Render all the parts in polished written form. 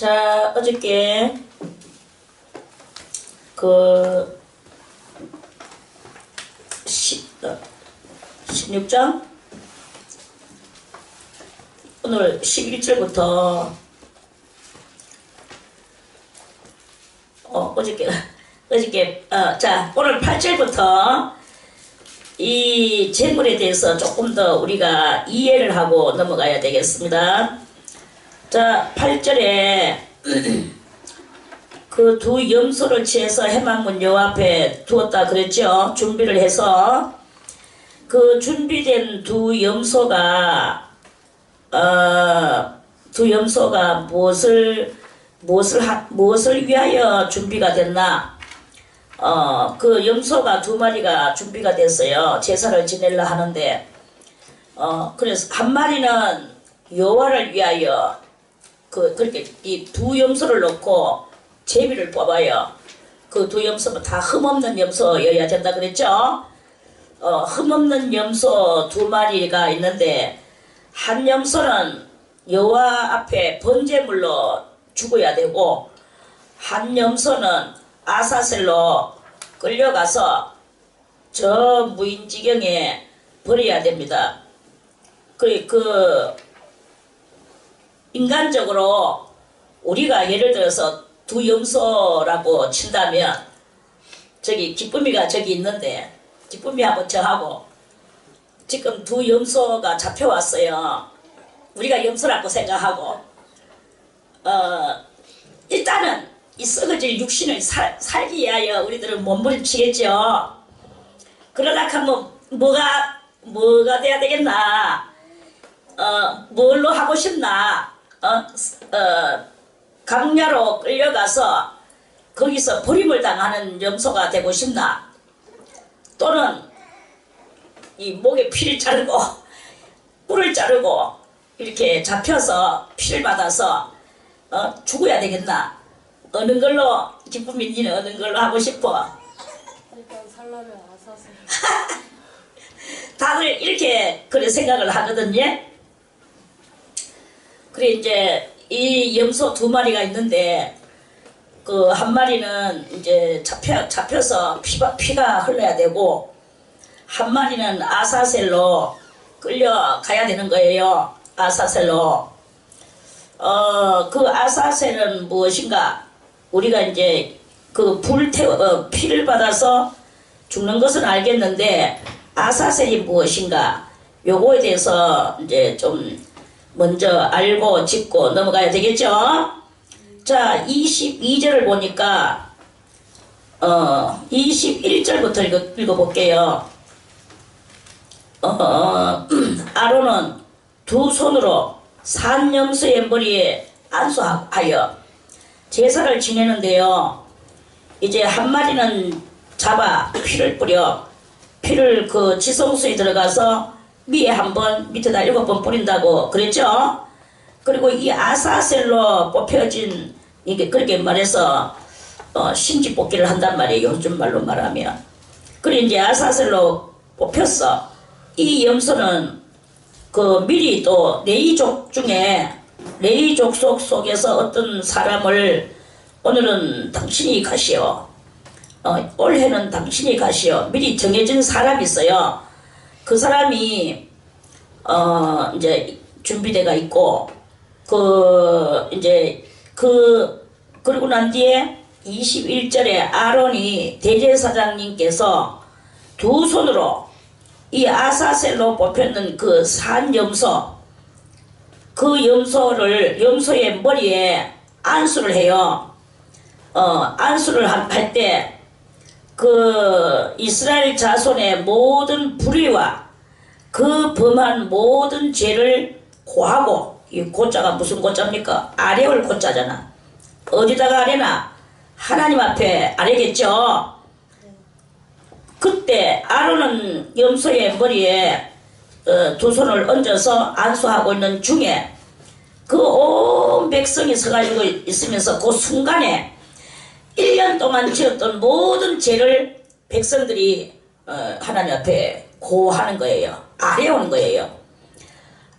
자, 어저께 그 16장 오늘 11절부터 자, 오늘 8절부터 이 재물에 대해서 조금 더 우리가 이해를 하고 넘어가야 되겠습니다. 자, 8절에 그 두 염소를 취해서 해망문 여호와 앞에 두었다 그랬죠. 준비를 해서 그 준비된 두 염소가 무엇을 위하여 준비가 됐나? 그 염소가 두 마리가 준비가 됐어요. 제사를 지내려 하는데, 그래서 한 마리는 여호와를 위하여 그렇게 이 두 염소를 넣고 제비를 뽑아요. 그 두 염소는 다 흠없는 염소여야 된다 그랬죠. 흠없는 염소 두 마리가 있는데 한 염소는 여호와 앞에 번제물로 죽어야 되고 한 염소는 아사셀로 끌려가서 저 무인지경에 버려야 됩니다. 인간적으로 우리가 예를 들어서 두 염소라고 친다면 저기 기쁨이가 저기 있는데 기쁨이하고 저하고 지금 두 염소가 잡혀왔어요. 우리가 염소라고 생각하고 일단은 이 썩어질 육신을 살기 위하여 우리들은 몸부림치겠죠. 그러다 하면 뭐가 돼야 되겠나? 뭘로 하고 싶나? 강야로 끌려가서 거기서 버림을 당하는 염소가 되고 싶나? 또는 이 목에 피를 자르고 뿔을 자르고 이렇게 잡혀서 피를 받아서 죽어야 되겠나? 어느 걸로 기쁨이 니는 어느 걸로 하고 싶어? 일단 살라면 아사슬. 다들 이렇게 그래 생각을 하거든요. 그래 이제 이 염소 두 마리가 있는데 그 한 마리는 이제 잡혀서 피가 흘러야 되고 한 마리는 아사셀로 끌려가야 되는 거예요. 아사셀로. 그 아사셀은 무엇인가? 우리가 이제 그 피를 받아서 죽는 것은 알겠는데 아사셀이 무엇인가? 요거에 대해서 이제 좀 먼저 알고 짚고 넘어가야 되겠죠? 자, 22절을 보니까 21절부터 읽어볼게요. 아론은 두 손으로 산 염소의 머리에 안수하여 제사를 지내는데요. 이제 한 마리는 잡아 피를 뿌려 피를 그 지성소에 들어가서 위에 한 번 밑에다 7번 뿌린다고 그랬죠. 그리고 이 아사셀로 뽑혀진 이게 그렇게 말해서 심지 뽑기를 한단 말이에요. 요즘 말로 말하면. 그리고 이제 아사셀로 뽑혔어. 이 염소는 그 미리 또 레이족 중에 레이족 속에서 어떤 사람을 오늘은 당신이 가시오. 올해는 당신이 가시오. 미리 정해진 사람이 있어요. 그 사람이 이제 준비대가 있고 그리고 난 뒤에 21절에 아론이 대제사장님께서 두 손으로 이 아사셀로 뽑혔는 그 산 염소 그 염소의 머리에 안수를 해요. 안수를 할 때 그 이스라엘 자손의 모든 불의와 그 범한 모든 죄를 고하고 이 고자가 무슨 고자입니까? 아뢰올 고자잖아. 어디다가 아뢰나? 하나님 앞에 아뢰겠죠. 그때 아론은 염소의 머리에 두 손을 얹어서 안수하고 있는 중에 그 온 백성이 서가지고 있으면서 그 순간에 1년 동안 지었던 모든 죄를 백성들이 하나님 앞에 고하는 거예요. 아뢰오는 거예요.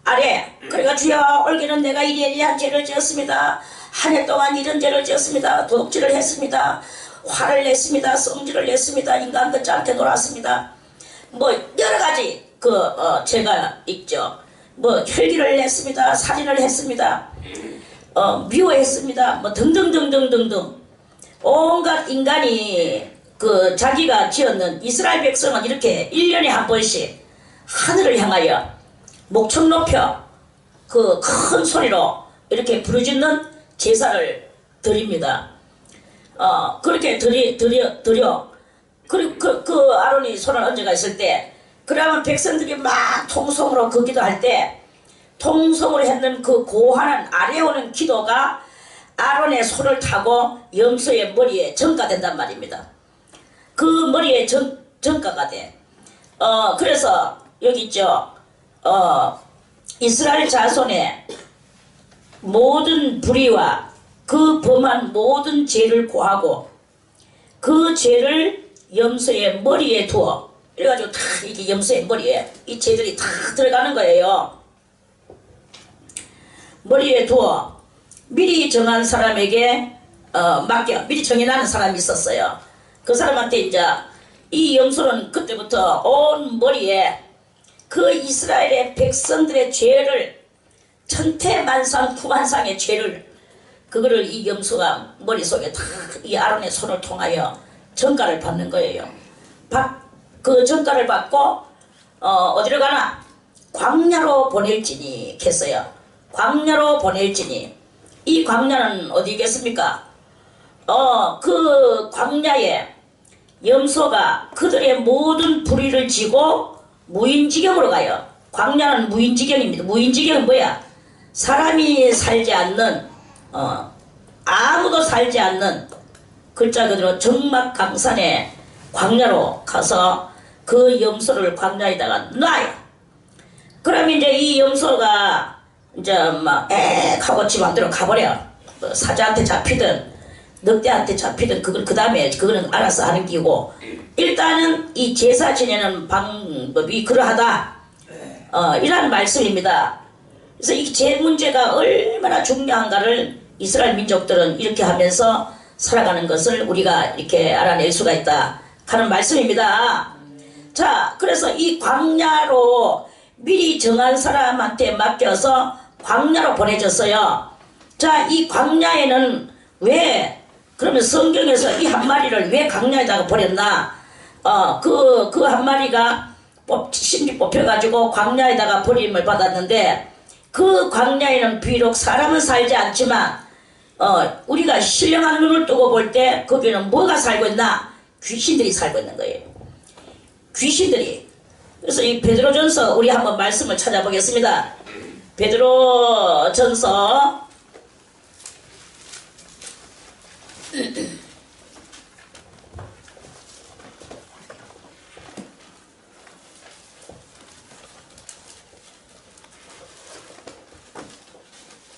아래 그래가 주여 올해는 내가 이리한 죄를 지었습니다. 한 해 동안 이런 죄를 지었습니다. 도둑질을 했습니다. 화를 냈습니다. 성질을 냈습니다. 인간과 짧게 놀았습니다. 뭐 여러 가지 죄가 있죠. 뭐 혈기를 냈습니다. 살인을 했습니다. 미워했습니다. 뭐 등등등등등등 온갖 인간이 자기가 지었는 이스라엘 백성은 이렇게 1년에 한 번씩 하늘을 향하여 목청 높여 그 큰 소리로 이렇게 부르짖는 제사를 드립니다. 그렇게 드려. 그리고 아론이 손을 얹어가 있을 때, 그러면 백성들이 막 통성으로 그 기도할 때, 통성으로 했는 그 고하는 아래 오는 기도가 아론의 손을 타고 염소의 머리에 전가된단 말입니다. 그 머리에 전가가 돼. 그래서 여기 있죠. 이스라엘 자손의 모든 불의와 그 범한 모든 죄를 고하고 그 죄를 염소의 머리에 두어, 그래가지고 다 이게 염소의 머리에 이 죄들이 다 들어가는 거예요. 머리에 두어 미리 정한 사람에게 맡겨. 미리 정해놓은 사람이 있었어요. 그 사람한테 이제 이 염소는 그때부터 온 머리에 그 이스라엘의 백성들의 죄를, 천태만상 구만상의 죄를, 그거를 이 염소가 머릿속에 다 이 아론의 손을 통하여 전가를 받는 거예요. 그 전가를 받고 어디로 가나? 광야로 보낼지니 했어요. 광야로 보낼지니. 이 광야는 어디겠습니까? 그 광야에 염소가 그들의 모든 불의를 지고 무인지경으로 가요. 광야는 무인지경입니다. 무인지경은 뭐야? 사람이 살지 않는, 아무도 살지 않는, 글자 그대로 정막강산의 광야로 가서 그 염소를 광야에다가 놔요. 그럼 이제 이 염소가 이제 막 하고 지 맘대로 가버려. 사자한테 잡히든 늑대한테 잡히든 그걸 그 다음에 그거는 알아서 하는 기고, 일단은 이 제사 지내는 방법이 그러하다. 이런 말씀입니다. 그래서 이 죄 문제가 얼마나 중요한가를 이스라엘 민족들은 이렇게 하면서 살아가는 것을 우리가 이렇게 알아낼 수가 있다 하는 말씀입니다. 자, 그래서 이 광야로 미리 정한 사람한테 맡겨서 광야로 보내줬어요. 자, 이 광야에는 왜, 그러면 성경에서 이 한 마리를 왜 광야에다가 버렸나? 그 한 마리가 신비 뽑혀가지고 광야에다가 버림을 받았는데, 그 광야에는 비록 사람은 살지 않지만 우리가 신령한 눈을 뜨고 볼 때 거기는 뭐가 살고 있나? 귀신들이 살고 있는 거예요. 귀신들이. 그래서 이 베드로전서 우리 한번 말씀을 찾아보겠습니다. 베드로전서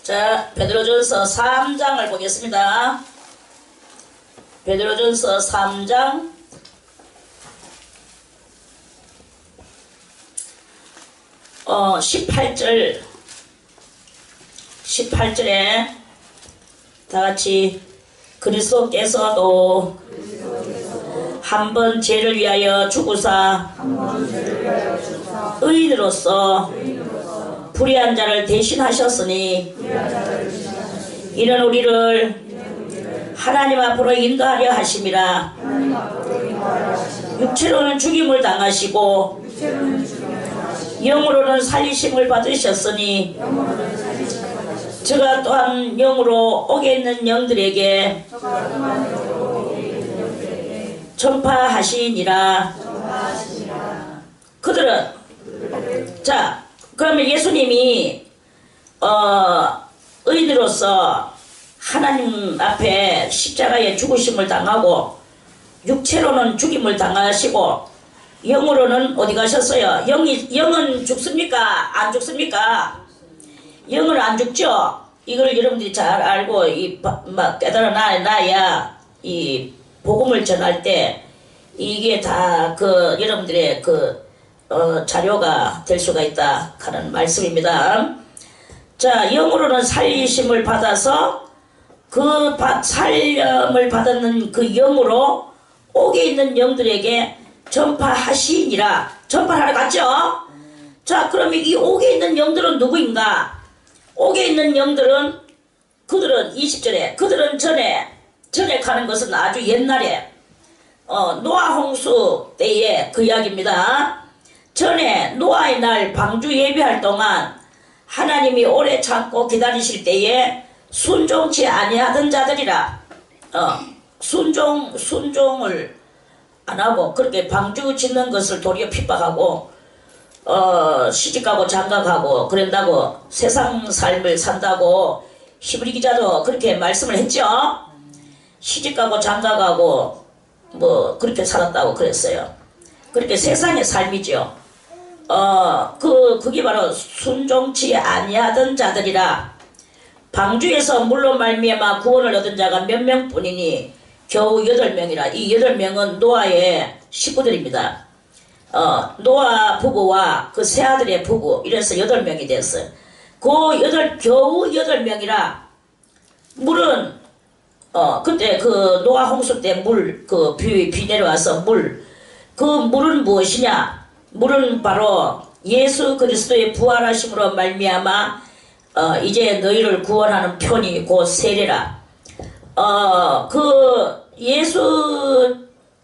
자, 베드로전서 3장을 보겠습니다. 베드로전서 3장 18절에 다같이 그리스도께서도 한 번 죄를 위하여 죽으사 의인으로서 불의한 자를 대신하셨으니 이는 우리를 하나님 앞으로 인도하려 하심이라. 육체로는 죽임을 당하시고 영으로는 살리심을 받으셨으니 저가 또한 영으로 옥에 있는 영들에게 전파하시니라. 그들은, 자, 그러면 예수님이 의인으로서 하나님 앞에 십자가에 죽으심을 당하고 육체로는 죽임을 당하시고 영으로는 어디 가셨어요? 영은 죽습니까? 안 죽습니까? 영은 안 죽죠? 이걸 여러분들이 잘 알고 막 깨달아놔야 이 복음을 전할 때 이게 다 여러분들의 자료가 될 수가 있다 하는 말씀입니다. 자, 영으로는 살리심을 받아서 그 살림을 받았는 그 영으로 옥에 있는 영들에게 전파하시니라. 전파하러 갔죠? 자, 그러면 이 옥에 있는 영들은 누구인가? 옥에 있는 영들은 그들은 20절에 그들은 전에 가는 것은 아주 옛날에 노아 홍수 때의 그 이야기입니다. 전에 노아의 날 방주 예배할 동안 하나님이 오래 참고 기다리실 때에 순종치 아니하던 자들이라. 순종을 안 하고 그렇게 방주 짓는 것을 도리어 핍박하고 시집가고 장가가고 그런다고 세상 삶을 산다고 히브리 기자도 그렇게 말씀을 했죠. 시집가고 장가가고 뭐 그렇게 살았다고 그랬어요. 그렇게 세상의 삶이죠. 그게 바로 순종치 아니하던 자들이라. 방주에서 물로 말미암아 구원을 얻은 자가 몇 명뿐이니 겨우 8명이라. 이 8명은 노아의 식구들입니다. 노아 부부와 그 세 아들의 부부, 이래서 8명이 됐어요. 겨우 8명이라. 물은 그때 그 노아 홍수 때 비 내려와서 그 물은 무엇이냐? 물은 바로 예수 그리스도의 부활하심으로 말미암아 이제 너희를 구원하는 편이 곧 세례라.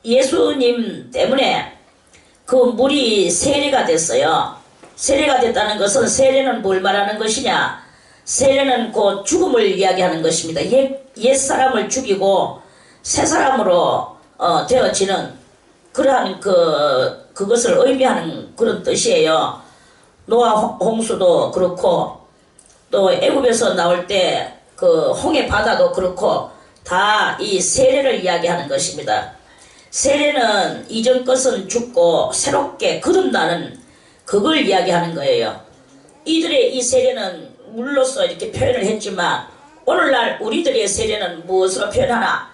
예수님 때문에 그 물이 세례가 됐어요. 세례가 됐다는 것은, 세례는 뭘 말하는 것이냐? 세례는 곧 죽음을 이야기하는 것입니다. 옛 사람을 죽이고 새 사람으로 되어지는 그러한 그것을 의미하는 그런 뜻이에요. 노아 홍수도 그렇고 또 애굽에서 나올 때 그 홍해 바다도 그렇고 다 이 세례를 이야기하는 것입니다. 세례는 이전 것은 죽고 새롭게 거듭나는 그걸 이야기하는 거예요. 이들의 이 세례는 물로서 이렇게 표현을 했지만 오늘날 우리들의 세례는 무엇으로 표현하나?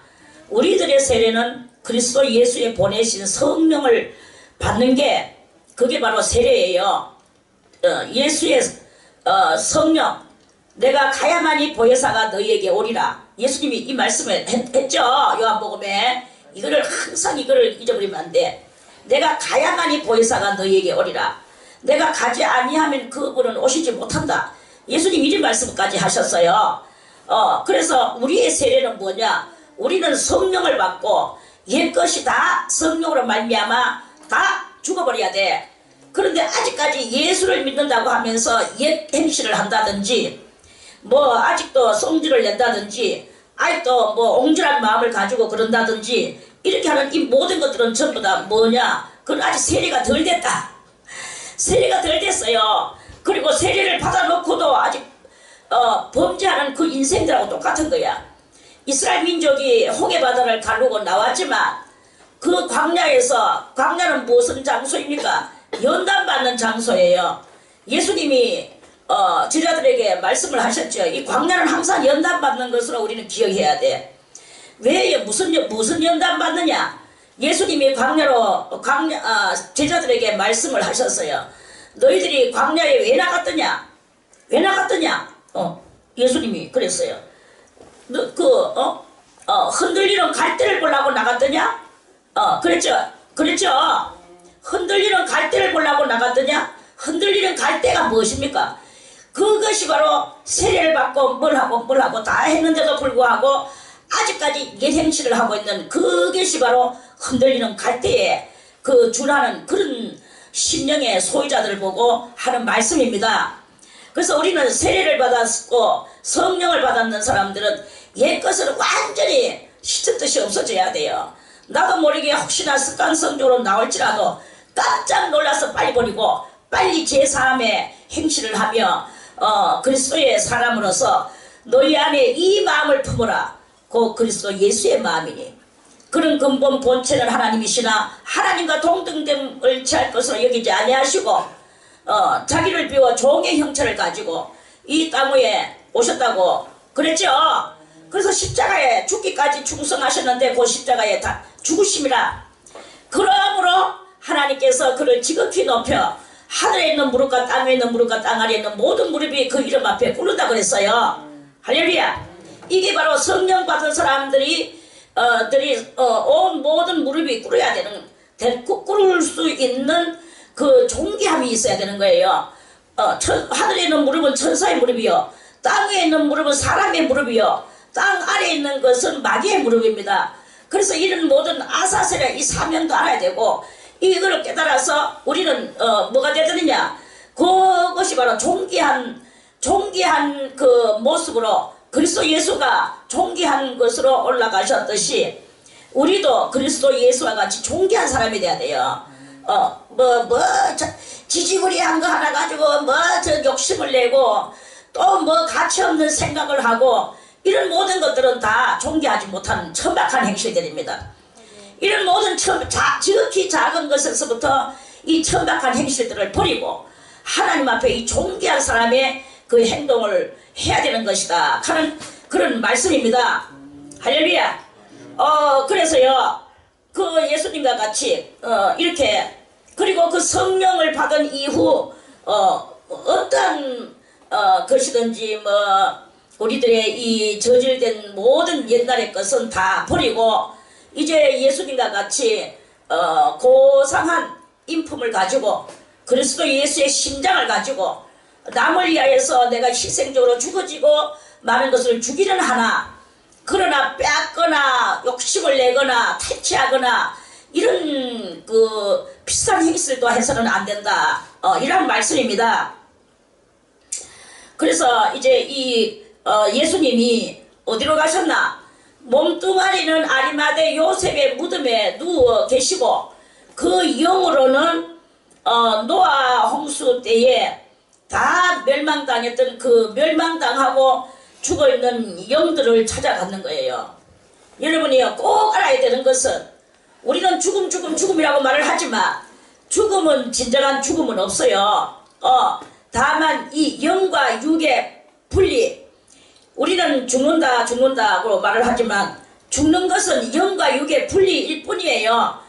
우리들의 세례는 그리스도 예수의 보내신 성령을 받는 게 그게 바로 세례예요. 예수의 성령, 내가 가야만이 보혜사가 너희에게 오리라. 예수님이 이 말씀을 했죠. 요한복음에. 이거를 항상 잊어버리면 안 돼. 내가 가야만이 보혜사가 너희에게 오리라. 내가 가지 아니하면 그분은 오시지 못한다. 예수님 이런 말씀까지 하셨어요. 그래서 우리의 세례는 뭐냐? 우리는 성령을 받고 옛것이 다 성령으로 말미암아 다 죽어버려야 돼. 그런데 아직까지 예수를 믿는다고 하면서 옛 행실을 한다든지 뭐 아직도 성질을 낸다든지 아직도 뭐 옹졸한 마음을 가지고 그런다든지 이렇게 하는 이 모든 것들은 전부 다 뭐냐? 그건 아직 세례가 덜 됐다. 세례가 덜 됐어요. 그리고 세례를 받아놓고도 아직 범죄하는 그 인생들하고 똑같은 거야. 이스라엘 민족이 홍해바다를 가르고 나왔지만 그 광야는 무슨 장소입니까? 연단받는 장소예요. 예수님이 제자들에게 말씀을 하셨죠. 이 광야는 항상 연단받는 것으로 우리는 기억해야 돼. 왜 무슨 연단받느냐? 예수님이 제자들에게 말씀을 하셨어요. 너희들이 광야에 왜 나갔더냐? 왜 나갔더냐? 예수님이 그랬어요. 흔들리는 갈대를 보려고 나갔더냐? 그랬죠? 흔들리는 갈대를 보려고 나갔더냐? 흔들리는 갈대가 무엇입니까? 그것이 바로 세례를 받고 뭘 하고 다 했는데도 불구하고 아직까지 옛 행실을 하고 있는 그것이 바로 흔들리는 갈대에 준하는 그런 심령의 소유자들을 보고 하는 말씀입니다. 그래서 우리는 세례를 받았고 성령을 받았는 사람들은 옛것을 완전히 씻은 없어져야 돼요. 나도 모르게 혹시나 습관성적으로 나올지라도 깜짝 놀라서 빨리 버리고 빨리 제3의 행실을 하며 그리스도의 사람으로서 너희 안에 이 마음을 품어라. 그 그리스도 예수의 마음이니 그런 근본 본체는 하나님이시나 하나님과 동등됨을 취할 것으로 여기지 아니하시고 자기를 비워 종의 형체를 가지고 이 땅 위에 오셨다고 그랬죠. 그래서 십자가에 죽기까지 충성하셨는데 그 십자가에 다 죽으심이라. 그러므로 하나님께서 그를 지극히 높여 하늘에 있는 무릎과 땅에 있는 무릎과 땅 아래에 있는 모든 무릎이 그 이름 앞에 꿇는다 그랬어요. 할렐루야. 이게 바로 성령 받은 사람들이 온 모든 무릎이 꿇어야 되는, 꿇을 수 있는 그 존귀함이 있어야 되는 거예요. 하늘에 있는 무릎은 천사의 무릎이요, 땅 위에 있는 무릎은 사람의 무릎이요, 땅 아래에 있는 것은 마귀의 무릎입니다. 그래서 이런 모든 아사셀라 이 사명도 알아야 되고, 이걸 깨달아서 우리는 뭐가 되느냐, 그것이 바로 존귀한 그 모습으로 그리스도 예수가 존귀한 것으로 올라가셨듯이 우리도 그리스도 예수와 같이 존귀한 사람이 돼야 돼요. 지지부리한 거 하나 가지고 저 욕심을 내고 또 가치 없는 생각을 하고, 이런 모든 것들은 다 존귀하지 못한 천박한 행실들입니다. 이런 모든 지극히 작은 것에서부터 이 천박한 행실들을 버리고 하나님 앞에 이 존귀한 사람의 그 행동을 해야 되는 것이다 하는 그런 말씀입니다. 할렐루야. 그래서요, 그 예수님과 같이 이렇게, 그리고 그 성령을 받은 이후 어떤 것이든지 우리들의 이 저질된 모든 옛날의 것은 다 버리고 이제 예수님과 같이 고상한 인품을 가지고 그리스도 예수의 심장을 가지고 남을 위하여서 내가 희생적으로 죽어지고 많은 것을 주기는 하나, 그러나 빼앗거나 욕심을 내거나 탈취하거나 이런 그 비싼 행실도 해서는 안 된다, 이런 말씀입니다. 그래서 이제 이 예수님이 어디로 가셨나? 몸뚱아리는 아리마대 요셉의 무덤에 누워 계시고 그 영으로는 노아 홍수 때에 다 멸망당했던 그 멸망당하고 죽어있는 영들을 찾아갔는 거예요. 여러분이요, 꼭 알아야 되는 것은, 우리는 죽음이라고 말을 하지만 죽음은, 진정한 죽음은 없어요. 다만 이 영과 육의 분리, 우리는 죽는다고 말을 하지만 죽는 것은 영과 육의 분리일 뿐이에요.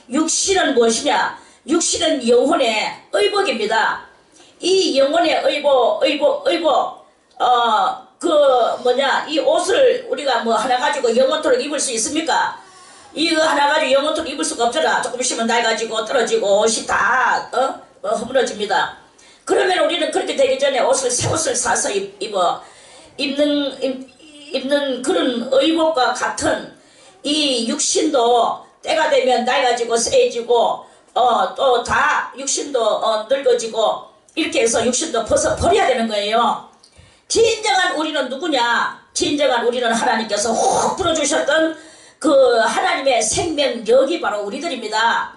육신은 무엇이냐? 육신은 영혼의 의복입니다. 이 영혼의 이 옷을 우리가 하나 가지고 영원토록 입을 수 있습니까? 이거 하나 가지고 영원토록 입을 수가 없잖아. 조금 있으면 낡아지고 떨어지고 옷이 다 허물어집니다. 그러면 우리는 그렇게 되기 전에 새 옷을 사서 입는 그런 의복과 같은 이 육신도 때가 되면 낡아지고 쎄해지고 또 다 육신도 늙어지고 이렇게 해서 육신도 버려야 되는 거예요. 진정한 우리는 누구냐? 진정한 우리는 하나님께서 훅 불어주셨던 그 하나님의 생명력이 바로 우리들입니다.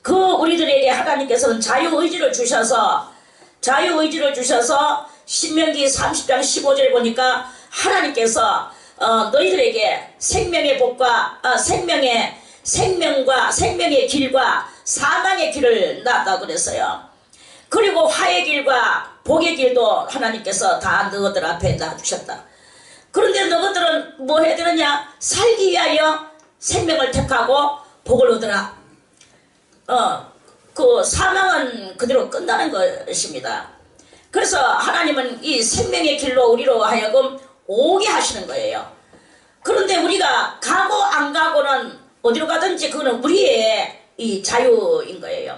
그 우리들에게 하나님께서는 자유의지를 주셔서 신명기 30장 15절 보니까 하나님께서 너희들에게 생명의 복과 생명의 길과 사망의 길을 놨다고 그랬어요. 그리고 화의 길과 복의 길도 하나님께서 다 너희들 앞에 놔주셨다. 그런데 너희들은 뭐 해야 되느냐? 살기 위하여 생명을 택하고 복을 얻으라. 그 사망은 그대로 끝나는 것입니다. 그래서 하나님은 이 생명의 길로 우리로 하여금 오게 하시는 거예요. 그런데 우리가 가고 안 가고는 어디로 가든지 그거는 우리의 이 자유인 거예요.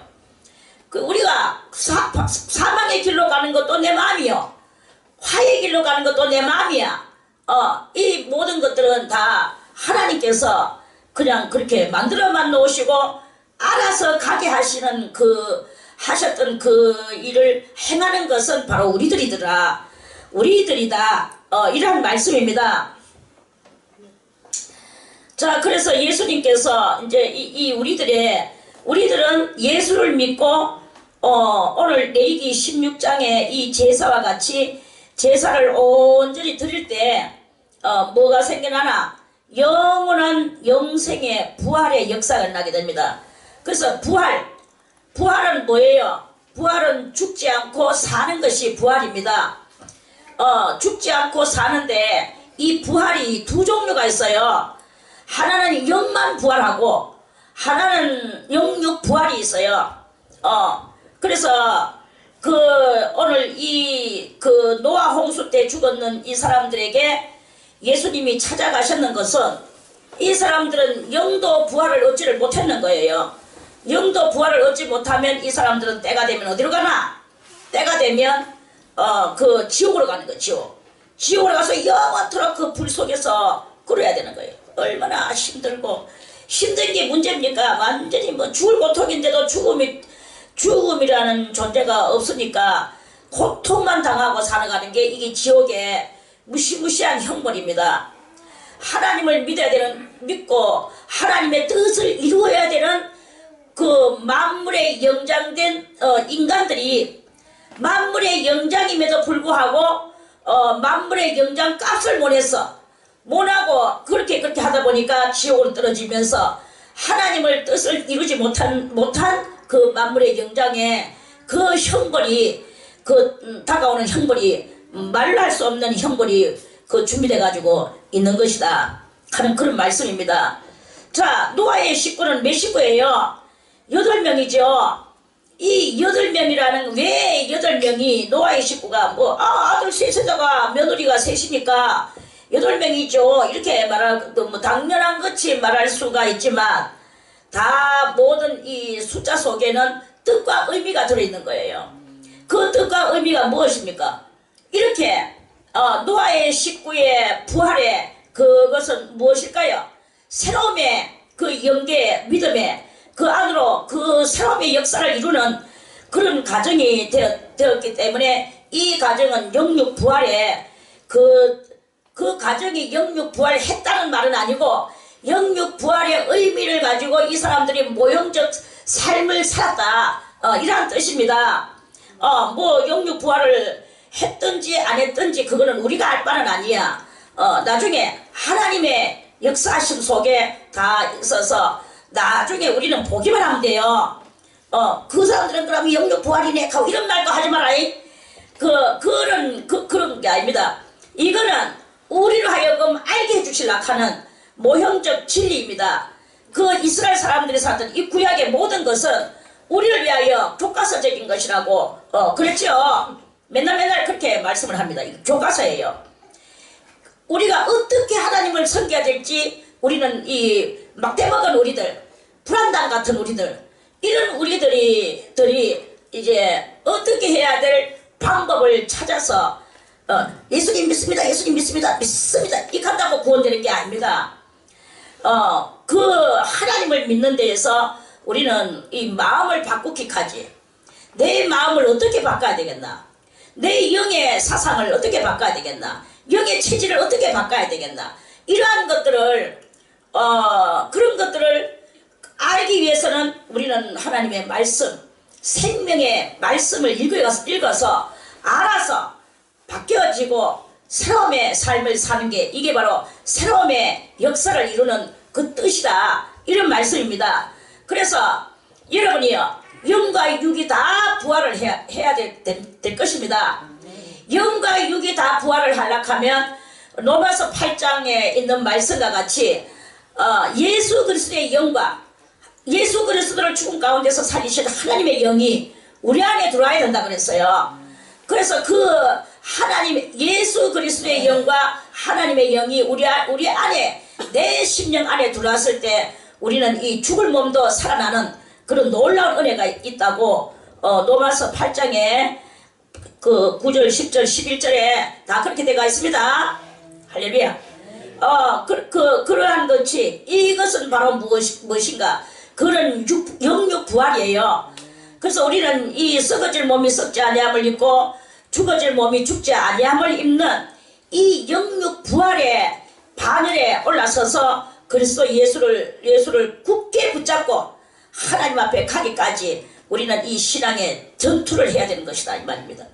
우리가 사망의 길로 가는 것도 내 마음이요, 화의 길로 가는 것도 내 마음이야. 이 모든 것들은 다 하나님께서 그냥 그렇게 만들어만 놓으시고 알아서 가게 하시는 하셨던 그 일을 행하는 것은 바로 우리들이다. 이런 말씀입니다. 자, 그래서 예수님께서 이제 우리들은 예수를 믿고 오늘 레위기 16장의 이 제사와 같이 제사를 온전히 드릴 때 뭐가 생겨나나? 영원한 영생의 부활의 역사가 나게 됩니다. 그래서 부활은 뭐예요? 부활은 죽지 않고 사는 것이 부활입니다. 죽지 않고 사는데 이 부활이 두 종류가 있어요. 하나는 영만 부활하고 하나는 영육 부활이 있어요. 그래서 오늘 노아 홍수 때 죽었는 이 사람들에게 예수님이 찾아가셨는 것은 이 사람들은 영도 부활을 얻지를 못했는 거예요. 영도 부활을 얻지 못하면 이 사람들은 때가 되면 어디로 가나? 때가 되면 그 지옥으로 가는 거예요. 지옥으로 가서 영원토록 그 불 속에서 끓어야 되는 거예요. 얼마나 힘들고 힘든 게 문제입니까? 완전히 뭐 죽을 고통인데도 죽음이라는 존재가 없으니까 고통만 당하고 살아가는 게 이게 지옥의 무시무시한 형벌입니다. 하나님을 믿고 하나님의 뜻을 이루어야 되는 그 만물의 영장된 인간들이 만물의 영장임에도 불구하고 만물의 영장 값을 못하고 그렇게 하다 보니까 지옥으로 떨어지면서 하나님을 뜻을 이루지 못한 그 만물의 영장의 그 형벌이 다가오는 형벌이 말로 할 수 없는 형벌이 준비돼 가지고 있는 것이다 하는 그런 말씀입니다. 자, 노아의 식구는 몇 식구예요? 8명이죠. 이 8명이라는 왜 8명이 노아의 식구가 아들 셋에다가 며느리가 셋이니까 8명이죠. 이렇게 말하고 뭐 당연한 것이 말할 수가 있지만 다 모든 이 숫자 속에는 뜻과 의미가 들어있는 거예요. 그 뜻과 의미가 무엇입니까? 이렇게 노아의 식구의 부활의 그것은 무엇일까요? 새로움의 그 영계의 믿음의 그 안으로 그 새로움의 역사를 이루는 그런 가정이 되었기 때문에 이 가정은 영육 부활에 그 가정이 영육 부활했다는 말은 아니고 영육 부활의 의미를 가지고 이 사람들이 모형적 삶을 살았다 이러한 뜻입니다. 뭐 영육 부활을 했든지 안 했든지 그거는 우리가 알 바는 아니야. 나중에 하나님의 역사심 속에 다 있어서 나중에 우리는 보기만 하면 돼요. 그 사람들은 그럼 영육 부활이네 하고 이런 말도 하지 마라. 그런 게 아닙니다. 이거는 우리로 하여금 알게 해주시려고 하는 모형적 진리입니다. 그 이스라엘 사람들이 살던 이 구약의 모든 것은 우리를 위하여 교과서적인 것이라고 그랬죠. 맨날 그렇게 말씀을 합니다. 이거 교과서예요. 우리가 어떻게 하나님을 섬겨야 될지 우리는 이 막대먹은 우리들, 불안당 같은 우리들, 이런 우리들이 이제 어떻게 해야 될 방법을 찾아서 예수님 믿습니다. 이 간다고 구원되는 게 아닙니다. 그 하나님을 믿는 데에서 우리는 이 마음을 바꾸기까지 내 마음을 어떻게 바꿔야 되겠나? 내 영의 사상을 어떻게 바꿔야 되겠나? 영의 체질을 어떻게 바꿔야 되겠나? 이러한 것들을 그런 것들을 알기 위해서는 우리는 하나님의 말씀, 생명의 말씀을 읽어서 알아서 바뀌어지고 새로움의 삶을 사는 게 이게 바로 새로움의 역사를 이루는 그 뜻이다. 이런 말씀입니다. 그래서 여러분이요, 영과 육이 다 부활을 해야 될 것입니다. 영과 육이 다 부활을 하려고 하면 로마서 8장에 있는 말씀과 같이 예수 그리스도의 영과 예수 그리스도를 죽음 가운데서 살리신 하나님의 영이 우리 안에 들어와야 된다 그랬어요. 그래서 그 하나님 예수 그리스도의 영과 하나님의 영이 우리 안에 내 심령 안에 들어왔을 때 우리는 이 죽을 몸도 살아나는 그런 놀라운 은혜가 있다고 로마서 8장에 그 9절 10절 11절에 다 그렇게 되어 있습니다. 할렐루야. 그러한 것이 이것은 바로 무엇인가? 그런 영육 부활이에요. 그래서 우리는 이 썩어질 몸이 썩지 아니함을 입고 죽어질 몸이 죽지 아니함을 입는 이 영육 부활의 바늘에 올라서서 그리스도 예수를 굳게 붙잡고 하나님 앞에 가기까지 우리는 이 신앙의 전투를 해야 되는 것이다 이 말입니다.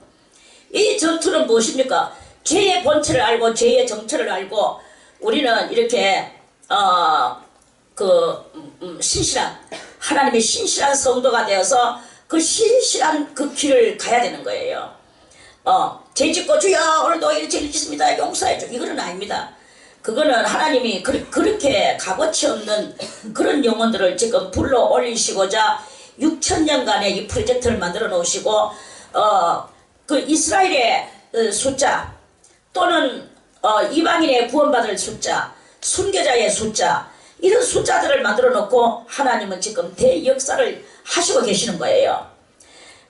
이 전투는 무엇입니까? 죄의 본체를 알고 죄의 정체를 알고 우리는 이렇게 신실한 하나님의 신실한 성도가 되어서 그 신실한 그 길을 가야 되는 거예요. 죄 짓고 주여 오늘도 이 죄를 짓습니다 용서해줘 이거는 아닙니다. 그거는 하나님이 그렇게 값어치 없는 그런 영혼들을 지금 불러 올리시고자 6,000년간의 이 프로젝트를 만들어 놓으시고 그 이스라엘의 숫자 또는 이방인의 구원받을 숫자, 순교자의 숫자, 이런 숫자들을 만들어 놓고 하나님은 지금 대역사를 하시고 계시는 거예요.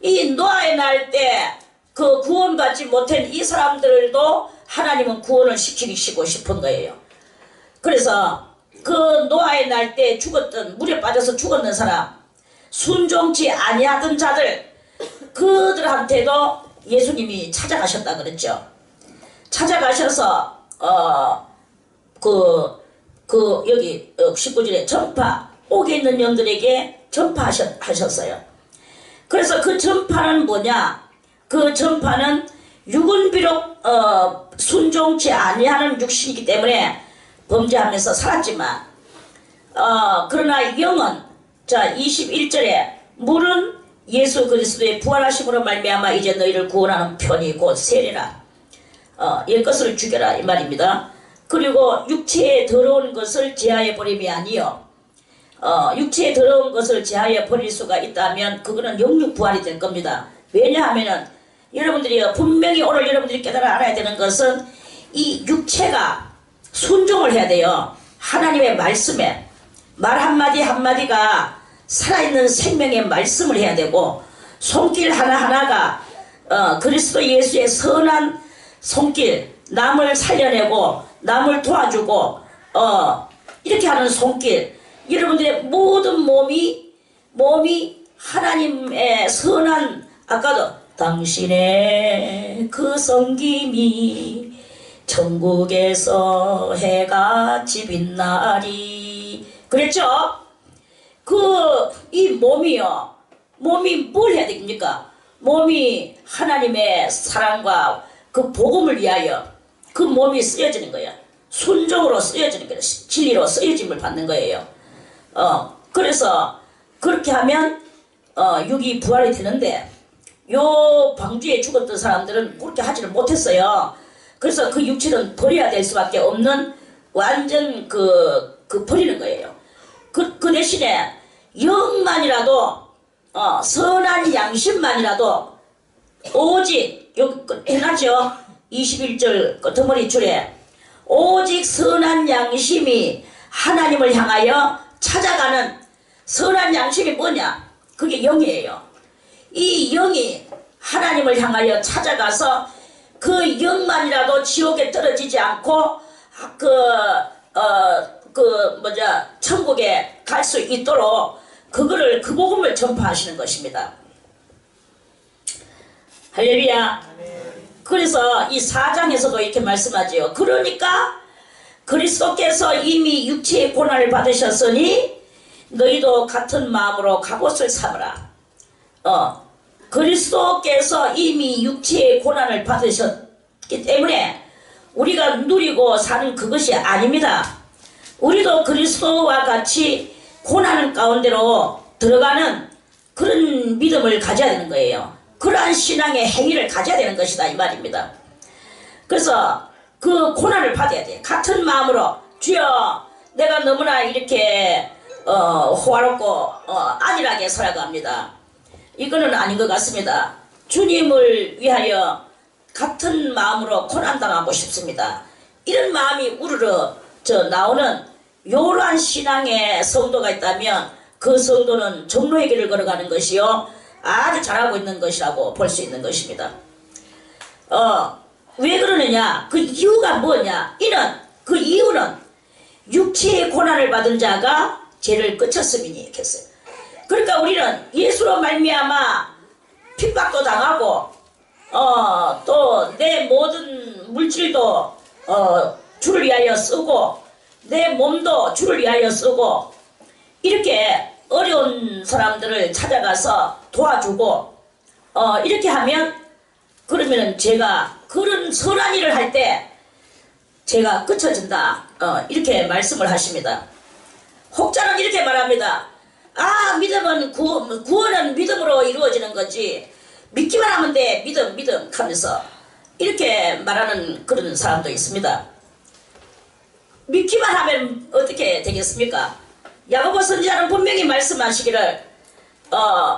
이 노아의 날 때 그 구원받지 못한 이 사람들도 하나님은 구원을 시키시고 싶은 거예요. 그래서 그 노아의 날 때 죽었던, 물에 빠져서 죽었는 사람, 순종치 아니하던 자들, 그들한테도 예수님이 찾아가셨다 그랬죠. 찾아가셔서 여기 19절에 전파, 옥에 있는 영들에게 전파하셨어요. 그래서 그 전파는 뭐냐? 그 전파는 육은 비록 순종치 아니하는 육신이기 때문에 범죄하면서 살았지만 그러나 영은, 자 21절에 물은 예수 그리스도의 부활하심으로 말미암아 이제 너희를 구원하는 편이 곧 세례라. 옛것을 죽여라 이 말입니다. 그리고 육체에 더러운 것을 제하여 버림이 아니요, 육체에 더러운 것을 제하여 버릴 수가 있다면 그거는 영육 부활이 될 겁니다. 왜냐하면은 여러분들이 분명히 오늘 여러분들이 깨달아 알아야 되는 것은 이 육체가 순종을 해야 돼요. 하나님의 말씀에 말 한마디 한마디가 살아있는 생명의 말씀을 해야 되고, 손길 하나하나가 그리스도 예수의 선한 손길, 남을 살려내고 남을 도와주고 이렇게 하는 손길, 여러분들의 모든 몸이 하나님의 선한, 아까도 당신의 그 섬김이 천국에서 해같이 빛나리 그랬죠? 이 몸이요, 몸이 뭘 해야 됩니까? 몸이 하나님의 사랑과 그 복음을 위하여 그 몸이 쓰여지는 거예요. 순종으로 쓰여지는 거예요. 진리로 쓰여짐을 받는 거예요. 그래서 그렇게 하면 육이 부활이 되는데, 요 방주에 죽었던 사람들은 그렇게 하지를 못했어요. 그래서 그 육체는 버려야 될 수밖에 없는, 완전 버리는 거예요. 그 대신에 영만이라도, 선한 양심만이라도, 오직 여기 해놨죠. 21절 덩어리 줄에 오직 선한 양심이 하나님을 향하여 찾아가는, 선한 양심이 뭐냐? 그게 영이에요. 이 영이 하나님을 향하여 찾아가서 그 영만이라도 지옥에 떨어지지 않고 천국에 갈 수 있도록 그 복음을 전파하시는 것입니다. 할렐루야. 그래서 이 4장에서도 이렇게 말씀하지요. 그러니까 그리스도께서 이미 육체의 고난을 받으셨으니 너희도 같은 마음으로 갑옷을 삼으라. 그리스도께서 이미 육체의 고난을 받으셨기 때문에 우리가 누리고 사는 그것이 아닙니다. 우리도 그리스도와 같이 고난 가운데로 들어가는 그런 믿음을 가져야 되는 거예요. 그러한 신앙의 행위를 가져야 되는 것이다 이 말입니다. 그래서 그 고난을 받아야 돼. 같은 마음으로, 주여 내가 너무나 이렇게 호화롭고 안일하게 살아갑니다. 이거는 아닌 것 같습니다. 주님을 위하여 같은 마음으로 고난당하고 싶습니다. 이런 마음이 우르르 나오는 요러한 신앙의 성도가 있다면 그 성도는 정로의 길을 걸어가는 것이요, 아주 잘하고 있는 것이라고 볼 수 있는 것입니다. 왜 그러느냐? 그 이유가 뭐냐? 그 이유는 육체의 고난을 받은 자가 죄를 끝쳤음이니 이렇게 했어요. 그러니까 우리는 예수로 말미암아 핍박도 당하고 또 내 모든 물질도 주를 위하여 쓰고 내 몸도 주를 위하여 쓰고 이렇게 어려운 사람들을 찾아가서 도와주고 이렇게 하면, 그러면은 제가 그런 선한 일을 할 때 제가 끝쳐진다, 이렇게 말씀을 하십니다. 혹자는 이렇게 말합니다. 믿음은 구원은 믿음으로 이루어지는 거지, 믿기만 하면 돼, 믿음 하면서 이렇게 말하는 그런 사람도 있습니다. 믿기만 하면 어떻게 되겠습니까? 야고보 선지자는 분명히 말씀하시기를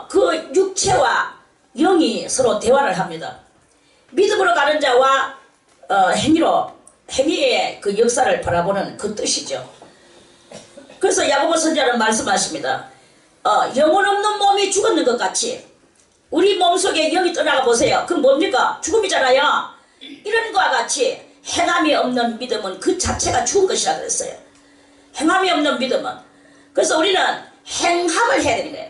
그 육체와 영이 서로 대화를 합니다. 믿음으로 가는 자와 행위의 그 역사를 바라보는 그 뜻이죠. 그래서 야고보 선지자는 말씀하십니다. 영혼 없는 몸이 죽었는 것 같이 우리 몸속에 영이 떠나가 보세요. 그건 뭡니까? 죽음이잖아요. 이런 것과 같이 행함이 없는 믿음은 그 자체가 죽은 것이라 그랬어요. 행함이 없는 믿음은. 그래서 우리는 행함을 해야 되는 거예요.